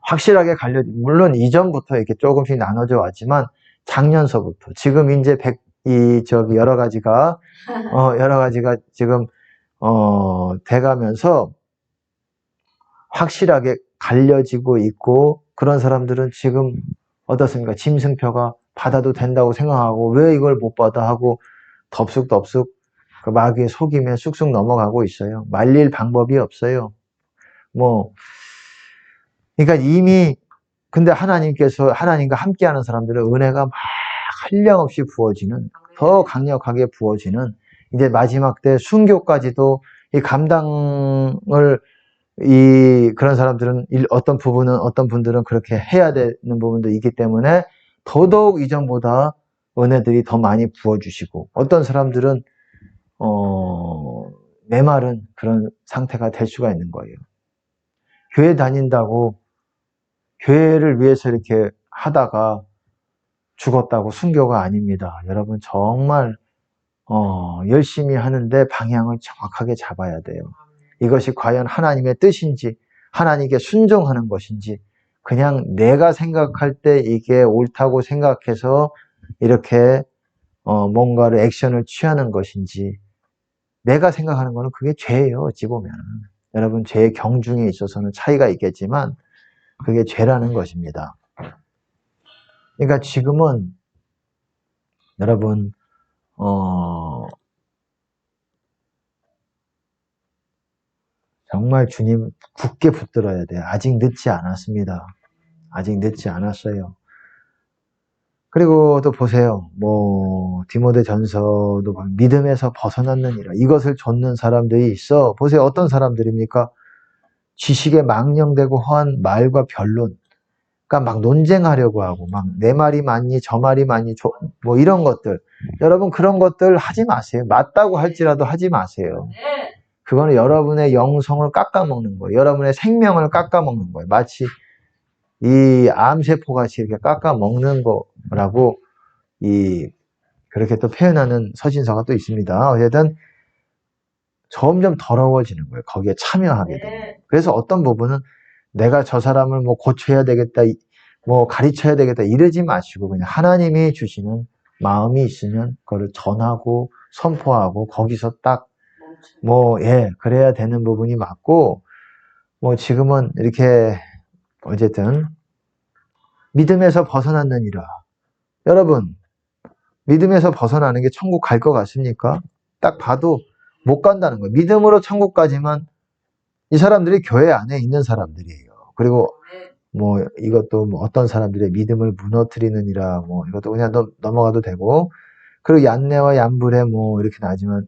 확실하게 물론 이전부터 이렇게 조금씩 나눠져 왔지만 작년서부터 지금 이제 여러 가지가 지금 돼가면서 확실하게 갈려지고 있고 그런 사람들은 지금 어떻습니까? 짐승표가 받아도 된다고 생각하고 왜 이걸 못 받아 하고 덥숙덥숙 그 마귀의 속임에 쑥쑥 넘어가고 있어요. 말릴 방법이 없어요. 그러니까 이미 근데 하나님과 함께하는 사람들은 은혜가 막 한량없이 부어지는 더 강력하게 부어지는 이제 마지막 때 순교까지도 이 감당을 그런 사람들은 어떤 분들은 그렇게 해야 되는 부분도 있기 때문에 더더욱 이전보다 은혜들이 더 많이 부어주시고 어떤 사람들은 메마른 그런 상태가 될 수가 있는 거예요. 교회 다닌다고 교회를 위해서 이렇게 하다가 죽었다고 순교가 아닙니다. 여러분 정말 열심히 하는데 방향을 정확하게 잡아야 돼요. 이것이 과연 하나님의 뜻인지 하나님께 순종하는 것인지 그냥 내가 생각할 때 이게 옳다고 생각해서 이렇게 뭔가를 액션을 취하는 것인지 내가 생각하는 거는 그게 죄예요. 어찌 보면 여러분 죄의 경중에 있어서는 차이가 있겠지만 그게 죄라는 것입니다. 그러니까 지금은 여러분 정말 주님 굳게 붙들어야 돼요. 아직 늦지 않았습니다. 아직 늦지 않았어요. 그리고 또 보세요. 디모데전서도 믿음에서 벗어났느니라. 이것을 좇는 사람들이 있어. 보세요. 어떤 사람들입니까? 지식에 망령되고 허한 말과 변론. 그러니까 막 논쟁하려고 하고 막 내 말이 맞니 저 말이 맞니 뭐 이런 것들. 여러분 그런 것들 하지 마세요. 맞다고 할지라도 하지 마세요. 그거는 여러분의 영성을 깎아먹는 거예요. 여러분의 생명을 깎아먹는 거예요. 마치 이 암세포같이 이렇게 깎아먹는 거라고 그렇게 또 표현하는 서신서가 또 있습니다. 어쨌든 점점 더러워지는 거예요. 거기에 참여하게 되면. 그래서 어떤 부분은 내가 저 사람을 뭐 고쳐야 되겠다, 뭐 가르쳐야 되겠다 이러지 마시고 그냥 하나님이 주시는 마음이 있으면 그거를 전하고 선포하고 거기서 딱 그래야 되는 부분이 맞고 지금은 이렇게 어쨌든 믿음에서 벗어났느니라. 여러분 믿음에서 벗어나는 게 천국 갈 것 같습니까? 딱 봐도 못 간다는 거예요. 믿음으로 천국 가지만 이 사람들이 교회 안에 있는 사람들이에요. 그리고 이것도 어떤 사람들의 믿음을 무너뜨리느니라 이것도 그냥 넘어가도 되고 그리고 얀네와 얀불에 이렇게 나지만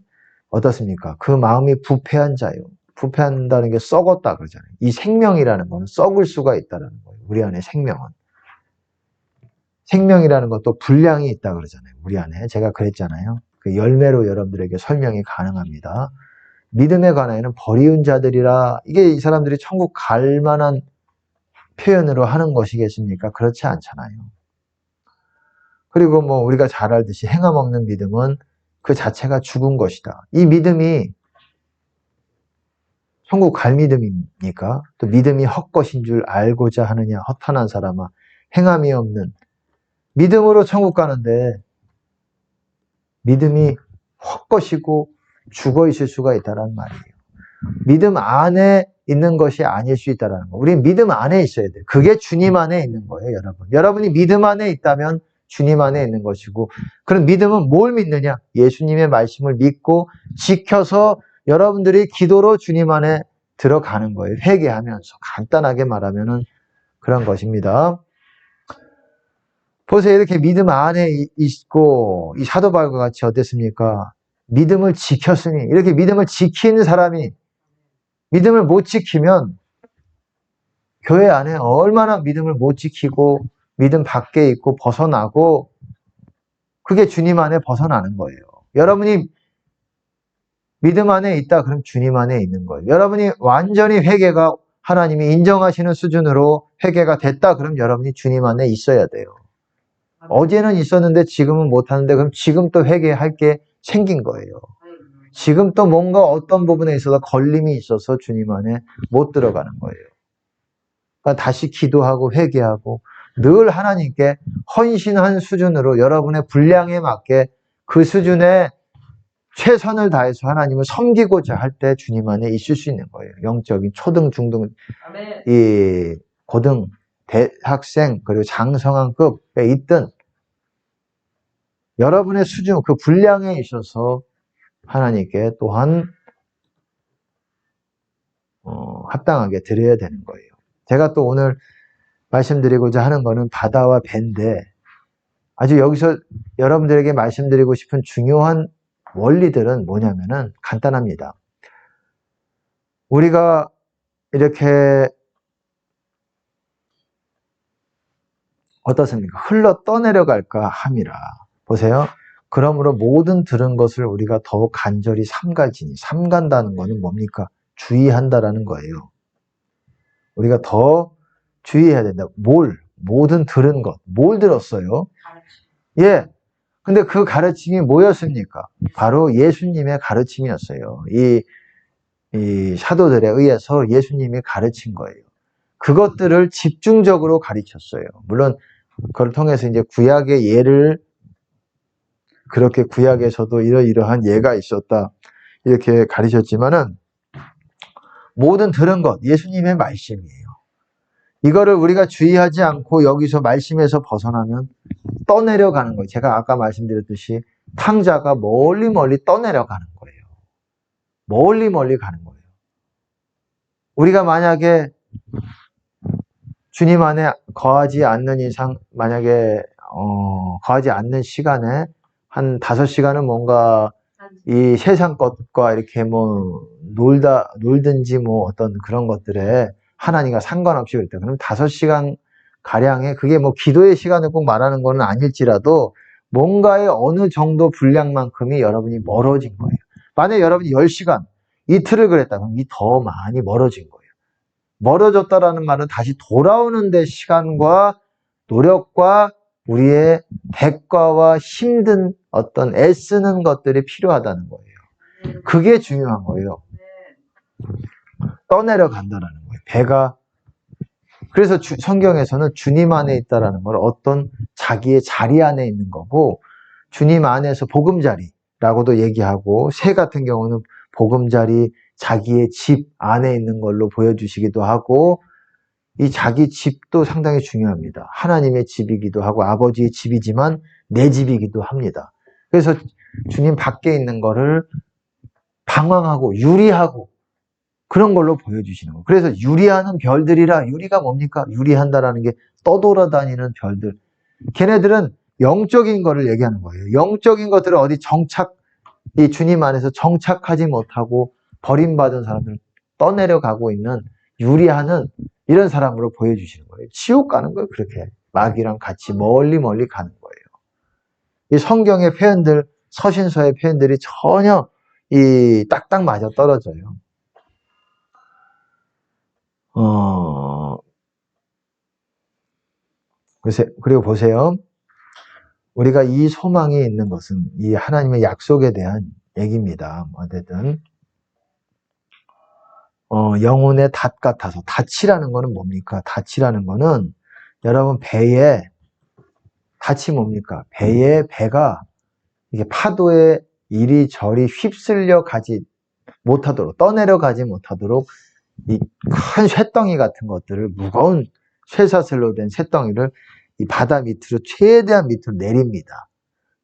어떻습니까? 그 마음이 부패한 자요. 부패한다는 게 썩었다 그러잖아요. 이 생명이라는 거는 썩을 수가 있다는 거예요. 우리 안에 생명은. 생명이라는 것도 분량이 있다 그러잖아요. 우리 안에. 제가 그랬잖아요. 그 열매로 여러분들에게 설명이 가능합니다. 믿음에 관하여는 버리운 자들이라 이게 이 사람들이 천국 갈 만한 표현으로 하는 것이겠습니까? 그렇지 않잖아요. 그리고 우리가 잘 알듯이 행함 없는 믿음은 그 자체가 죽은 것이다. 이 믿음이 천국 갈 믿음입니까? 또 믿음이 헛것인 줄 알고자 하느냐 허탄한 사람아 행함이 없는 믿음으로 천국 가는데 믿음이 헛것이고 죽어 있을 수가 있다는 말이에요. 믿음 안에 있는 것이 아닐 수 있다는 거. 우리는 믿음 안에 있어야 돼요. 그게 주님 안에 있는 거예요, 여러분. 여러분이 믿음 안에 있다면 주님 안에 있는 것이고, 그럼 믿음은 뭘 믿느냐? 예수님의 말씀을 믿고 지켜서 여러분들이 기도로 주님 안에 들어가는 거예요. 회개하면서. 간단하게 말하면은 그런 것입니다. 보세요. 이렇게 믿음 안에 있고, 이 사도 바울과 같이 어땠습니까? 믿음을 지켰으니, 이렇게 믿음을 지키는 사람이 믿음을 못 지키면 교회 안에 얼마나 믿음을 못 지키고 믿음 밖에 있고 벗어나고 그게 주님 안에 벗어나는 거예요. 여러분이 믿음 안에 있다 그럼 주님 안에 있는 거예요. 여러분이 완전히 회개가 하나님이 인정하시는 수준으로 회개가 됐다 그럼 여러분이 주님 안에 있어야 돼요. 어제는 있었는데 지금은 못하는데 그럼 지금 또 회개할 게 생긴 거예요. 지금 또 뭔가 어떤 부분에 있어서 걸림이 있어서 주님 안에 못 들어가는 거예요. 그러니까 다시 기도하고 회개하고 늘 하나님께 헌신한 수준으로 여러분의 분량에 맞게 그 수준의 최선을 다해서 하나님을 섬기고자 할 때 주님 안에 있을 수 있는 거예요. 영적인 초등, 중등, 이 고등, 대학생 그리고 장성한급에 있든 여러분의 수준, 그 분량에 있어서 하나님께 또한 합당하게 드려야 되는 거예요. 제가 또 오늘 말씀드리고자 하는 거는 바다와 배인데 아주 여기서 여러분들에게 말씀드리고 싶은 중요한 원리들은 뭐냐면은 간단합니다. 우리가 이렇게 어떻습니까? 흘러 떠내려갈까 함이라. 보세요. 그러므로 모든 들은 것을 우리가 더욱 간절히 삼갈지니 삼간다는 거는 뭡니까? 주의한다라는 거예요. 우리가 더 주의해야 된다. 모든 들은 것. 뭘 들었어요? 예. 근데 그 가르침이 뭐였습니까? 바로 예수님의 가르침이었어요. 이 사도들에 의해서 예수님이 가르친 거예요. 그것들을 집중적으로 가르쳤어요. 물론 그걸 통해서 이제 구약의 예를 그렇게 구약에서도 이러이러한 예가 있었다 이렇게 가르쳤지만은 모든 들은 것 예수님의 말씀이에요. 이거를 우리가 주의하지 않고 여기서 말씀에서 벗어나면 떠내려가는 거예요. 제가 아까 말씀드렸듯이 탕자가 멀리 떠내려가는 거예요. 멀리 가는 거예요. 우리가 만약에 주님 안에 거하지 않는 이상 만약에 거하지 않는 시간에 한 5시간은 뭔가 이 세상 것과 이렇게 뭐 놀든지 뭐 어떤 그런 것들에 하나님과 상관없이 그랬다. 그럼 5시간 가량의 그게 뭐 기도의 시간을 꼭 말하는 건 아닐지라도 뭔가의 어느 정도 분량만큼이 여러분이 멀어진 거예요. 만약에 여러분이 10시간 이틀을 그랬다 그럼 이 더 많이 멀어진 거예요. 멀어졌다라는 말은 다시 돌아오는 데 시간과 노력과 우리의 대가와 힘든 어떤 애쓰는 것들이 필요하다는 거예요. 그게 중요한 거예요. 떠내려간다라는 거예요. 배가 그래서 성경에서는 주님 안에 있다라는 걸 어떤 자기의 자리 안에 있는 거고 주님 안에서 보금자리라고도 얘기하고 새 같은 경우는 보금자리 자기의 집 안에 있는 걸로 보여주시기도 하고 이 자기 집도 상당히 중요합니다. 하나님의 집이기도 하고 아버지의 집이지만 내 집이기도 합니다. 그래서 주님 밖에 있는 거를 방황하고 유리하고 그런 걸로 보여주시는 거예요. 그래서 유리하는 별들이라 유리가 뭡니까? 유리한다라는 게 떠돌아다니는 별들. 걔네들은 영적인 거를 얘기하는 거예요. 영적인 것들을 어디 이 주님 안에서 정착하지 못하고 버림받은 사람들을 떠내려가고 있는 유리하는 이런 사람으로 보여주시는 거예요. 지옥 가는 거예요. 그렇게 마귀랑 같이 멀리 가는 거예요. 이 성경의 표현들, 서신서의 표현들이 전혀 이 딱딱 맞아 떨어져요. 그리고 보세요. 우리가 이 소망이 있는 것은 이 하나님의 약속에 대한 얘기입니다. 어쨌든 영혼의 닷 같아서, 닻이라는 거는 뭡니까? 닻이라는 거는 여러분 배에, 닻이 뭡니까? 배가 이게 파도에 이리저리 휩쓸려 가지 못하도록, 떠내려 가지 못하도록 이 큰 쇳덩이 같은 것들을, 무거운 쇠사슬로 된 쇳덩이를 이 바다 밑으로 최대한 밑으로 내립니다.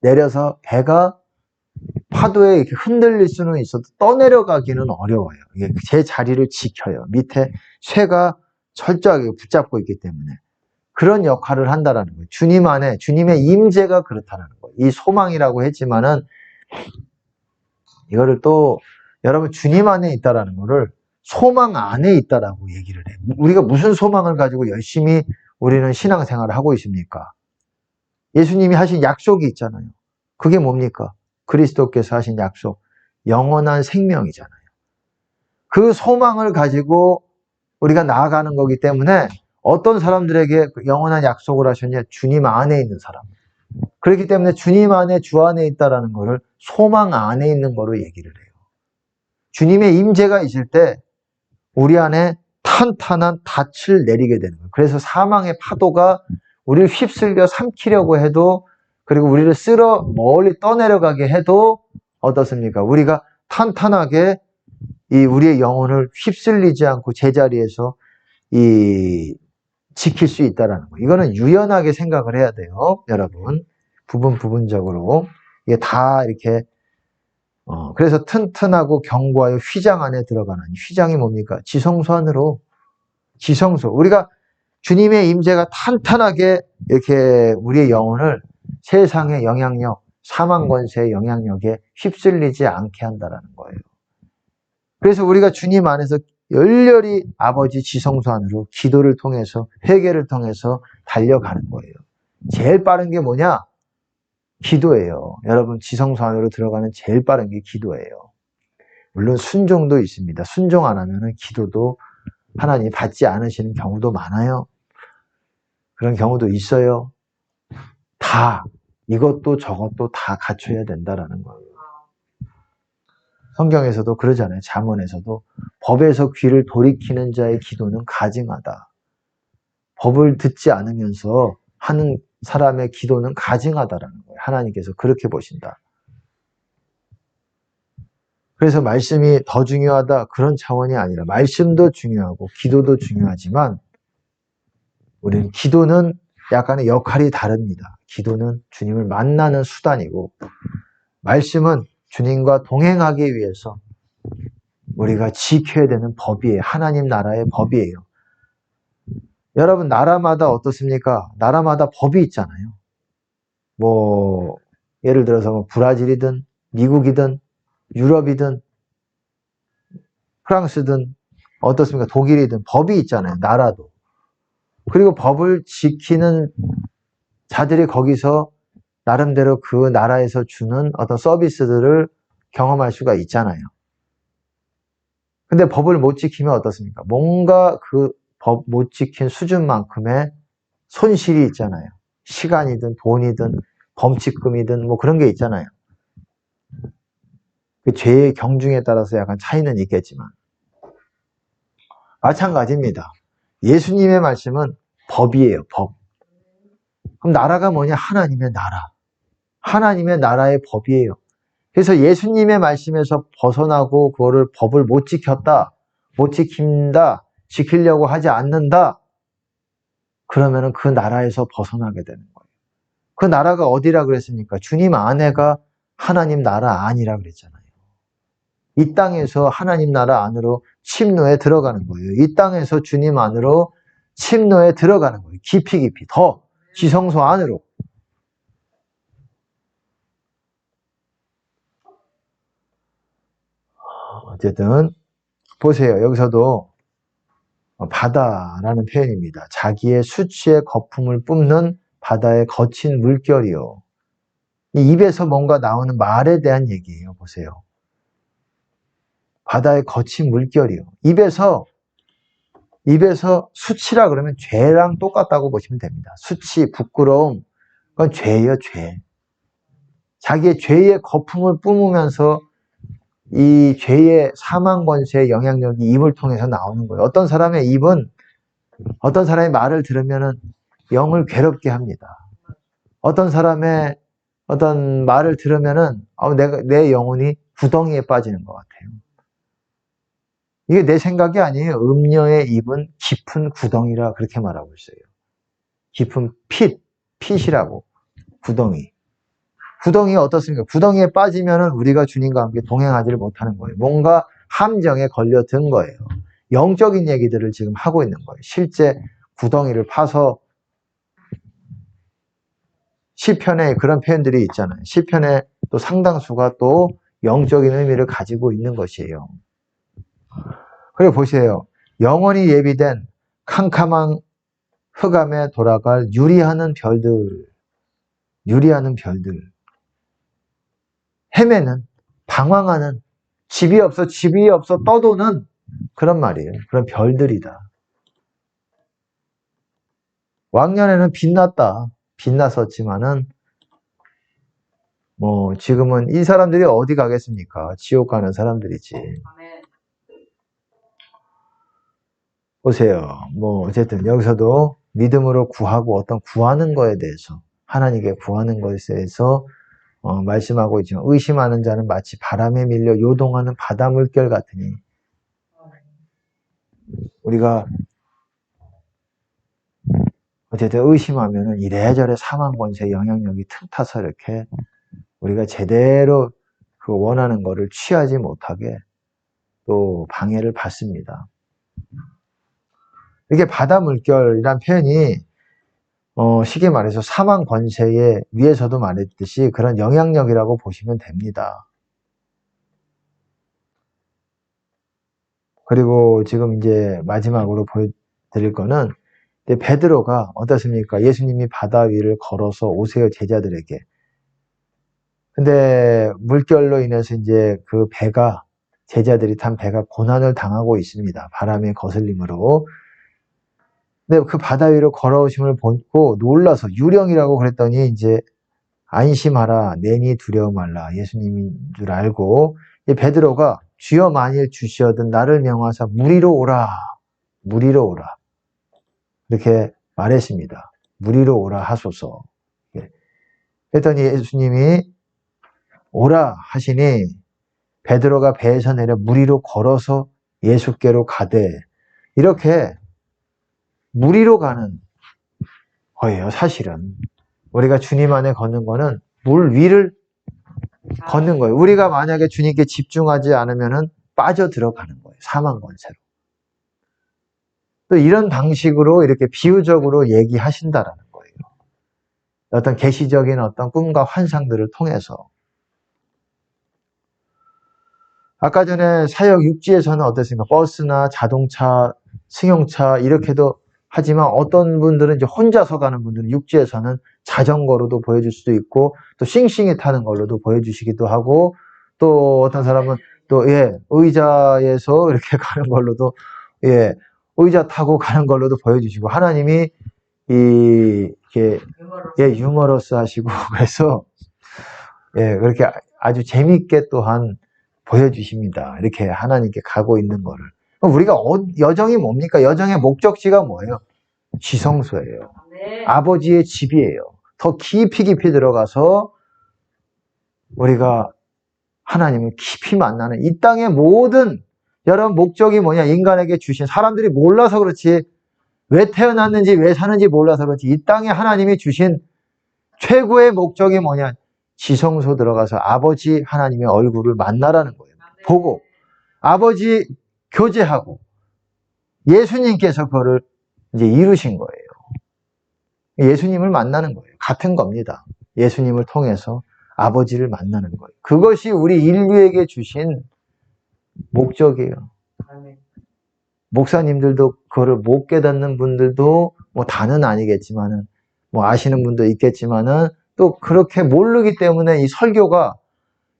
내려서 배가 파도에 이렇게 흔들릴 수는 있어도 떠내려가기는 어려워요. 이게 제 자리를 지켜요. 밑에 쇠가 철저하게 붙잡고 있기 때문에. 그런 역할을 한다라는 거예요. 주님 안에, 주님의 임재가 그렇다는 거예요. 이 소망이라고 했지만은, 이거를 또, 여러분, 주님 안에 있다라는 거를 소망 안에 있다라고 얘기를 해요. 우리가 무슨 소망을 가지고 열심히 우리는 신앙생활을 하고 있습니까? 예수님이 하신 약속이 있잖아요. 그게 뭡니까? 그리스도께서 하신 약속, 영원한 생명이잖아요. 그 소망을 가지고 우리가 나아가는 거기 때문에 어떤 사람들에게 영원한 약속을 하셨냐? 주님 안에 있는 사람. 그렇기 때문에 주님 안에, 주 안에 있다라는 거를 소망 안에 있는 거로 얘기를 해요. 주님의 임재가 있을 때 우리 안에 탄탄한 닻을 내리게 되는 거예요. 그래서 사망의 파도가 우리를 휩쓸려 삼키려고 해도, 그리고 우리를 쓸어 멀리 떠내려가게 해도 어떻습니까? 우리가 탄탄하게 이 우리의 영혼을 휩쓸리지 않고 제자리에서 지킬 수 있다라는 거. 이거는 유연하게 생각을 해야 돼요, 여러분. 부분적으로 이게 다 이렇게 그래서 튼튼하고 견고하여 휘장 안에 들어가는, 휘장이 뭡니까? 지성소 안으로, 지성소. 우리가 주님의 임재가 탄탄하게 이렇게 우리의 영혼을 세상의 영향력, 사망 권세의 영향력에 휩쓸리지 않게 한다라는 거예요. 그래서 우리가 주님 안에서 열렬히 아버지 지성소 안으로 기도를 통해서, 회개를 통해서 달려가는 거예요. 제일 빠른 게 뭐냐? 기도예요. 여러분, 지성소 안으로 들어가는 제일 빠른 게 기도예요. 물론 순종도 있습니다. 순종 안 하면은 기도도 하나님 받지 않으시는 경우도 많아요. 그런 경우도 있어요. 다, 이것도 저것도 다 갖춰야 된다라는 거예요. 성경에서도 그러잖아요. 잠언에서도 법에서 귀를 돌이키는 자의 기도는 가증하다. 법을 듣지 않으면서 하는 사람의 기도는 가증하다라는 거예요. 하나님께서 그렇게 보신다. 그래서 말씀이 더 중요하다, 그런 차원이 아니라 말씀도 중요하고 기도도 중요하지만 우리는 기도는 약간의 역할이 다릅니다. 기도는 주님을 만나는 수단이고 말씀은 주님과 동행하기 위해서 우리가 지켜야 되는 법이에요. 하나님 나라의 법이에요. 여러분, 나라마다 어떻습니까? 나라마다 법이 있잖아요. 예를 들어서 브라질이든 미국이든 유럽이든 프랑스든 어떻습니까? 독일이든 법이 있잖아요. 나라도. 그리고 법을 지키는 자들이 거기서 나름대로 그 나라에서 주는 어떤 서비스들을 경험할 수가 있잖아요. 근데 법을 못 지키면 어떻습니까? 뭔가 그 법 못 지킨 수준만큼의 손실이 있잖아요. 시간이든 돈이든 범칙금이든 그런 게 있잖아요. 그 죄의 경중에 따라서 약간 차이는 있겠지만 마찬가지입니다. 예수님의 말씀은 법이에요. 법. 그럼 나라가 뭐냐? 하나님의 나라. 하나님의 나라의 법이에요. 그래서 예수님의 말씀에서 벗어나고 그거를 법을 못 지켰다, 못 지킨다, 지키려고 하지 않는다, 그러면은 그 나라에서 벗어나게 되는 거예요. 그 나라가 어디라 그랬습니까? 주님 안에가 하나님 나라 안이라 그랬잖아요. 이 땅에서 하나님 나라 안으로 침노에 들어가는 거예요. 이 땅에서 주님 안으로 침노에 들어가는 거예요. 깊이 더 지성소 안으로. 어쨌든 보세요. 여기서도 바다라는 표현입니다. 자기의 수치의 거품을 뿜는 바다의 거친 물결이요. 이 입에서 뭔가 나오는 말에 대한 얘기예요. 보세요. 바다의 거친 물결이요. 입에서 수치라 그러면 죄랑 똑같다고 보시면 됩니다. 수치, 부끄러움, 그건 죄예요, 죄. 자기의 죄의 거품을 뿜으면서 이 죄의 사망 권세의 영향력이 입을 통해서 나오는 거예요. 어떤 사람의 입은 어떤 사람의 말을 들으면은 영을 괴롭게 합니다. 어떤 사람의 어떤 말을 들으면은 내 영혼이 구덩이에 빠지는 것 같아요. 이게 내 생각이 아니에요. 음녀의 입은 깊은 구덩이라 그렇게 말하고 있어요. 깊은 핏이라고. 구덩이. 구덩이가 어떻습니까? 구덩이에 빠지면은 우리가 주님과 함께 동행하지를 못하는 거예요. 뭔가 함정에 걸려든 거예요. 영적인 얘기들을 지금 하고 있는 거예요. 실제 구덩이를 파서 시편에 그런 표현들이 있잖아요. 시편에 또 상당수가 또 영적인 의미를 가지고 있는 것이에요. 그래 보세요. 영원히 예비된 캄캄한 흑암에 돌아갈 유리하는 별들, 헤매는, 방황하는, 집이 없어 떠도는 그런 말이에요. 그런 별들이다. 왕년에는 빛났었지만은 지금은 이 사람들이 어디 가겠습니까? 지옥 가는 사람들이지. 보세요. 어쨌든 여기서도 믿음으로 구하고 어떤 구하는 거에 대해서 하나님께 구하는 것에 대해서 말씀하고 있지만 의심하는 자는 마치 바람에 밀려 요동하는 바다 물결 같으니 우리가 어쨌든 의심하면은 이래저래 사망 권세 영향력이 틈타서 이렇게 우리가 제대로 그 원하는 거를 취하지 못하게 또 방해를 받습니다. 이게 바다 물결이란 표현이 쉽게 말해서 사망 권세에 위에서도 말했듯이 그런 영향력이라고 보시면 됩니다. 그리고 지금 이제 마지막으로 보여드릴 거는 베드로가 어떻습니까? 예수님이 바다 위를 걸어서 오세요 제자들에게. 근데 물결로 인해서 이제 그 배가 제자들이 탄 배가 고난을 당하고 있습니다. 바람의 거슬림으로. 근데 그 바다 위로 걸어오심을 보고 놀라서 유령이라고 그랬더니 이제 안심하라 내니 두려워 말라 예수님인 줄 알고 베드로가 주여 만일 주시어든 나를 명하사 무리로 오라 이렇게 말했습니다. 무리로 오라 하소서. 그랬더니 예수님이 오라 하시니 베드로가 배에서 내려 무리로 걸어서 예수께로 가되 이렇게 무리로 가는 거예요. 사실은 우리가 주님 안에 걷는 거는 물 위를 걷는 거예요. 우리가 만약에 주님께 집중하지 않으면 빠져 들어가는 거예요. 사망 권세로. 또 이런 방식으로 이렇게 비유적으로 얘기하신다라는 거예요. 어떤 계시적인 어떤 꿈과 환상들을 통해서. 아까 전에 사역 육지에서는 어땠습니까? 버스나 자동차, 승용차 이렇게도 하지만 어떤 분들은 이제 혼자서 가는 분들은 육지에서는 자전거로도 보여줄 수도 있고 또 싱싱이 타는 걸로도 보여주시기도 하고 또 어떤 사람은 또 의자에서 이렇게 가는 걸로도 의자 타고 가는 걸로도 보여주시고 하나님이 이렇게 유머러스 하시고 그래서 그렇게 아주 재밌게 또한 보여주십니다. 이렇게 하나님께 가고 있는 거를. 우리가 여정이 뭡니까? 여정의 목적지가 뭐예요? 지성소예요. 네. 아버지의 집이에요. 더 깊이 들어가서 우리가 하나님을 깊이 만나는 이 땅의 모든 여러분 목적이 뭐냐? 인간에게 주신 사람들이 몰라서 그렇지 왜 태어났는지 왜 사는지 몰라서 그렇지 이 땅에 하나님이 주신 최고의 목적이 뭐냐? 지성소 들어가서 아버지 하나님의 얼굴을 만나라는 거예요. 보고 아버지 교제하고 예수님께서 그거를 이제 이루신 거예요. 예수님을 만나는 거예요. 같은 겁니다. 예수님을 통해서 아버지를 만나는 거예요. 그것이 우리 인류에게 주신 목적이에요. 목사님들도 그거를 못 깨닫는 분들도 다는 아니겠지만은 아시는 분도 있겠지만은 또 그렇게 모르기 때문에 이 설교가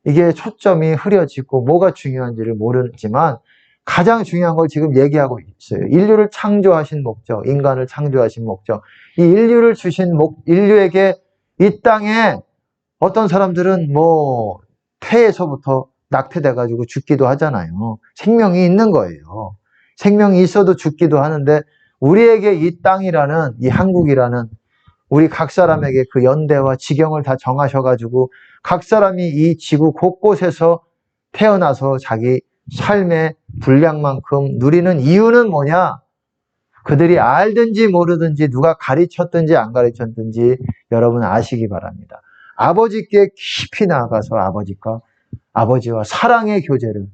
이게 초점이 흐려지고 뭐가 중요한지를 모르지만 가장 중요한 걸 지금 얘기하고 있어요. 인류를 창조하신 목적, 인간을 창조하신 목적, 이 인류를 주신 인류에게 이 땅에 어떤 사람들은 뭐 태에서부터 낙태돼가지고 죽기도 하잖아요. 생명이 있는 거예요. 생명이 있어도 죽기도 하는데 우리에게 이 땅이라는, 이 한국이라는, 우리 각 사람에게 그 연대와 지경을 다 정하셔가지고 각 사람이 이 지구 곳곳에서 태어나서 자기 삶의 분량만큼 누리는 이유는 뭐냐? 그들이 알든지 모르든지 누가 가르쳤든지 안 가르쳤든지 여러분 아시기 바랍니다. 아버지께 깊이 나아가서 아버지와 사랑의 교제를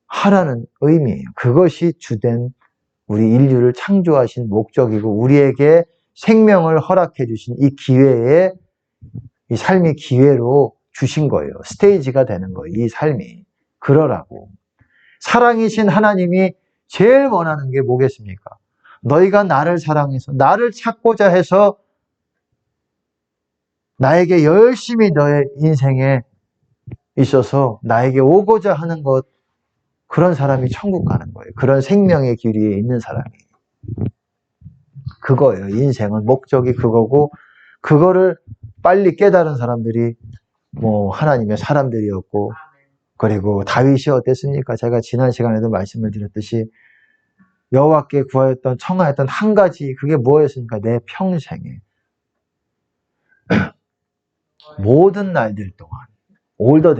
하라는 의미예요. 그것이 주된 우리 인류를 창조하신 목적이고 우리에게 생명을 허락해 주신 이 기회에, 이 삶의 기회로 주신 거예요. 스테이지가 되는 거예요. 이 삶이. 그러라고. 사랑이신 하나님이 제일 원하는 게 뭐겠습니까? 너희가 나를 사랑해서 나를 찾고자 해서 나에게 열심히 너의 인생에 있어서 나에게 오고자 하는 것, 그런 사람이 천국 가는 거예요. 그런 생명의 길 위에 있는 사람이. 그거예요. 인생은 목적이 그거고, 그거를 빨리 깨달은 사람들이 뭐 하나님의 사람들이었고, 그리고 다윗이 어땠습니까? 제가 지난 시간에도 말씀을 드렸듯이 여호와께 구하였던, 청하였던 한 가지, 그게 뭐였습니까? 내 평생에 모든 날들 동안 all the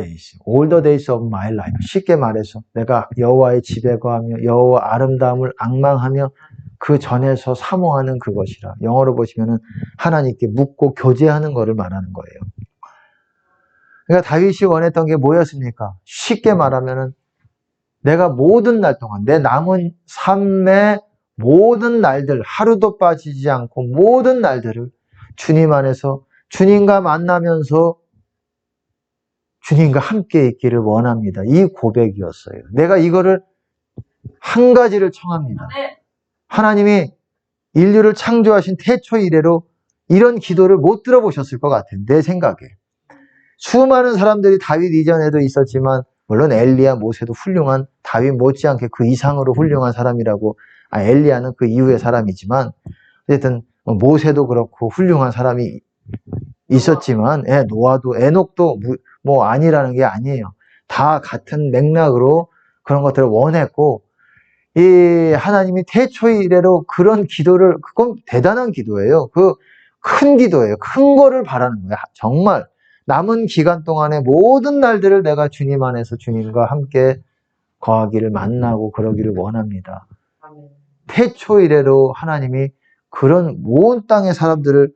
days of my life. 쉽게 말해서 내가 여호와의 집에 거하며 여호와 아름다움을 앙망하며 그 전에서 사모하는 그것이라. 영어로 보시면은 하나님께 묻고 교제하는 것을 말하는 거예요. 그러니까 다윗이 원했던 게 뭐였습니까? 쉽게 말하면은 내가 모든 날 동안 내 남은 삶의 모든 날들, 하루도 빠지지 않고 모든 날들을 주님 안에서 주님과 만나면서 주님과 함께 있기를 원합니다. 이 고백이었어요. 내가 이거를 한 가지를 청합니다. 하나님이 인류를 창조하신 태초 이래로 이런 기도를 못 들어보셨을 것 같아요. 내 생각에. 수많은 사람들이 다윗 이전에도 있었지만 물론 엘리야, 모세도 훌륭한, 다윗 못지않게 그 이상으로 훌륭한 사람이라고, 엘리야는 그 이후의 사람이지만 어쨌든 모세도 그렇고 훌륭한 사람이 있었지만, 노아도, 에녹도 뭐 아니라는 게 아니에요. 다 같은 맥락으로 그런 것들을 원했고, 이 하나님이 태초 이래로 그런 기도를, 그건 대단한 기도예요. 그 큰 기도예요. 큰 거를 바라는 거예요. 정말 남은 기간 동안의 모든 날들을 내가 주님 안에서 주님과 함께 거하기를, 만나고 그러기를 원합니다. 태초 이래로 하나님이 그런 온 땅의 사람들을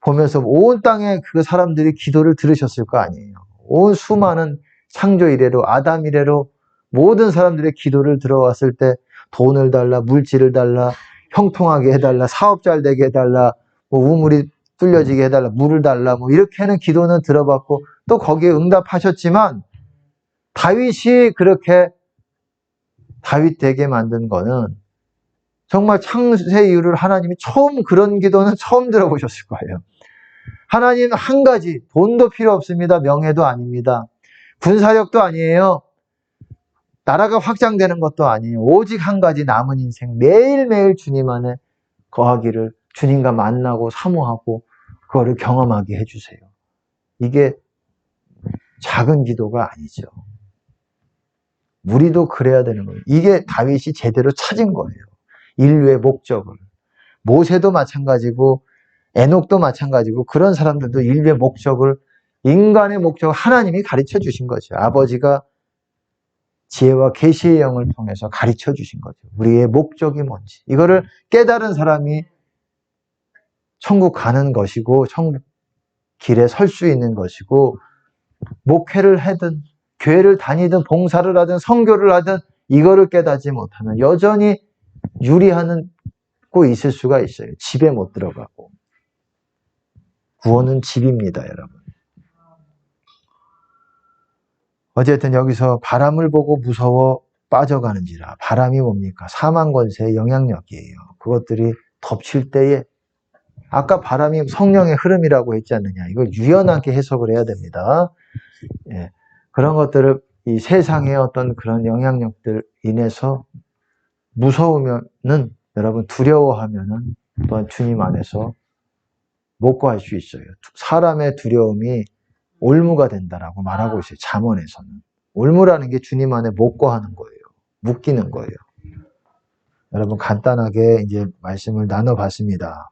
보면서 온 땅의 그 사람들이 기도를 들으셨을 거 아니에요. 온 수많은 창조 이래로, 아담 이래로 모든 사람들의 기도를 들어왔을 때 돈을 달라, 물질을 달라, 형통하게 해달라, 사업 잘 되게 해달라, 뭐 우물이 뚫려지게 해달라, 물을 달라, 뭐 이렇게 하는 기도는 들어봤고 또 거기에 응답하셨지만 다윗이 그렇게 다윗 되게 만든 거는 정말 창세 이후를 하나님이 처음, 그런 기도는 처음 들어보셨을 거예요. 하나님 한 가지, 돈도 필요 없습니다. 명예도 아닙니다. 군사력도 아니에요. 나라가 확장되는 것도 아니에요. 오직 한 가지, 남은 인생 매일매일 주님 안에 거하기를, 주님과 만나고 사모하고 그거를 경험하게 해주세요. 이게 작은 기도가 아니죠. 우리도 그래야 되는 거예요. 이게 다윗이 제대로 찾은 거예요. 인류의 목적을. 모세도 마찬가지고 에녹도 마찬가지고 그런 사람들도 인류의 목적을, 인간의 목적을 하나님이 가르쳐 주신 거죠. 아버지가 지혜와 계시의 영을 통해서 가르쳐 주신 거죠. 우리의 목적이 뭔지. 이거를 깨달은 사람이 천국 가는 것이고 천국 길에 설 수 있는 것이고, 목회를 하든 교회를 다니든 봉사를 하든 선교를 하든 이거를 깨닫지 못하면 여전히 유리하고 있을 수가 있어요. 집에 못 들어가고. 구원은 집입니다, 여러분. 어쨌든 여기서 바람을 보고 무서워 빠져가는지라. 바람이 뭡니까? 사망 권세의 영향력이에요. 그것들이 덮칠 때에, 아까 바람이 성령의 흐름이라고 했지 않느냐. 이걸 유연하게 해석을 해야 됩니다. 예. 그런 것들을, 이 세상의 어떤 그런 영향력들 인해서 무서우면은, 여러분 두려워하면은 또한 주님 안에서 못 구할 수 있어요. 사람의 두려움이 올무가 된다라고 말하고 있어요. 잠언에서는. 올무라는 게 주님 안에 못 구하는 거예요. 묶이는 거예요. 여러분 간단하게 이제 말씀을 나눠봤습니다.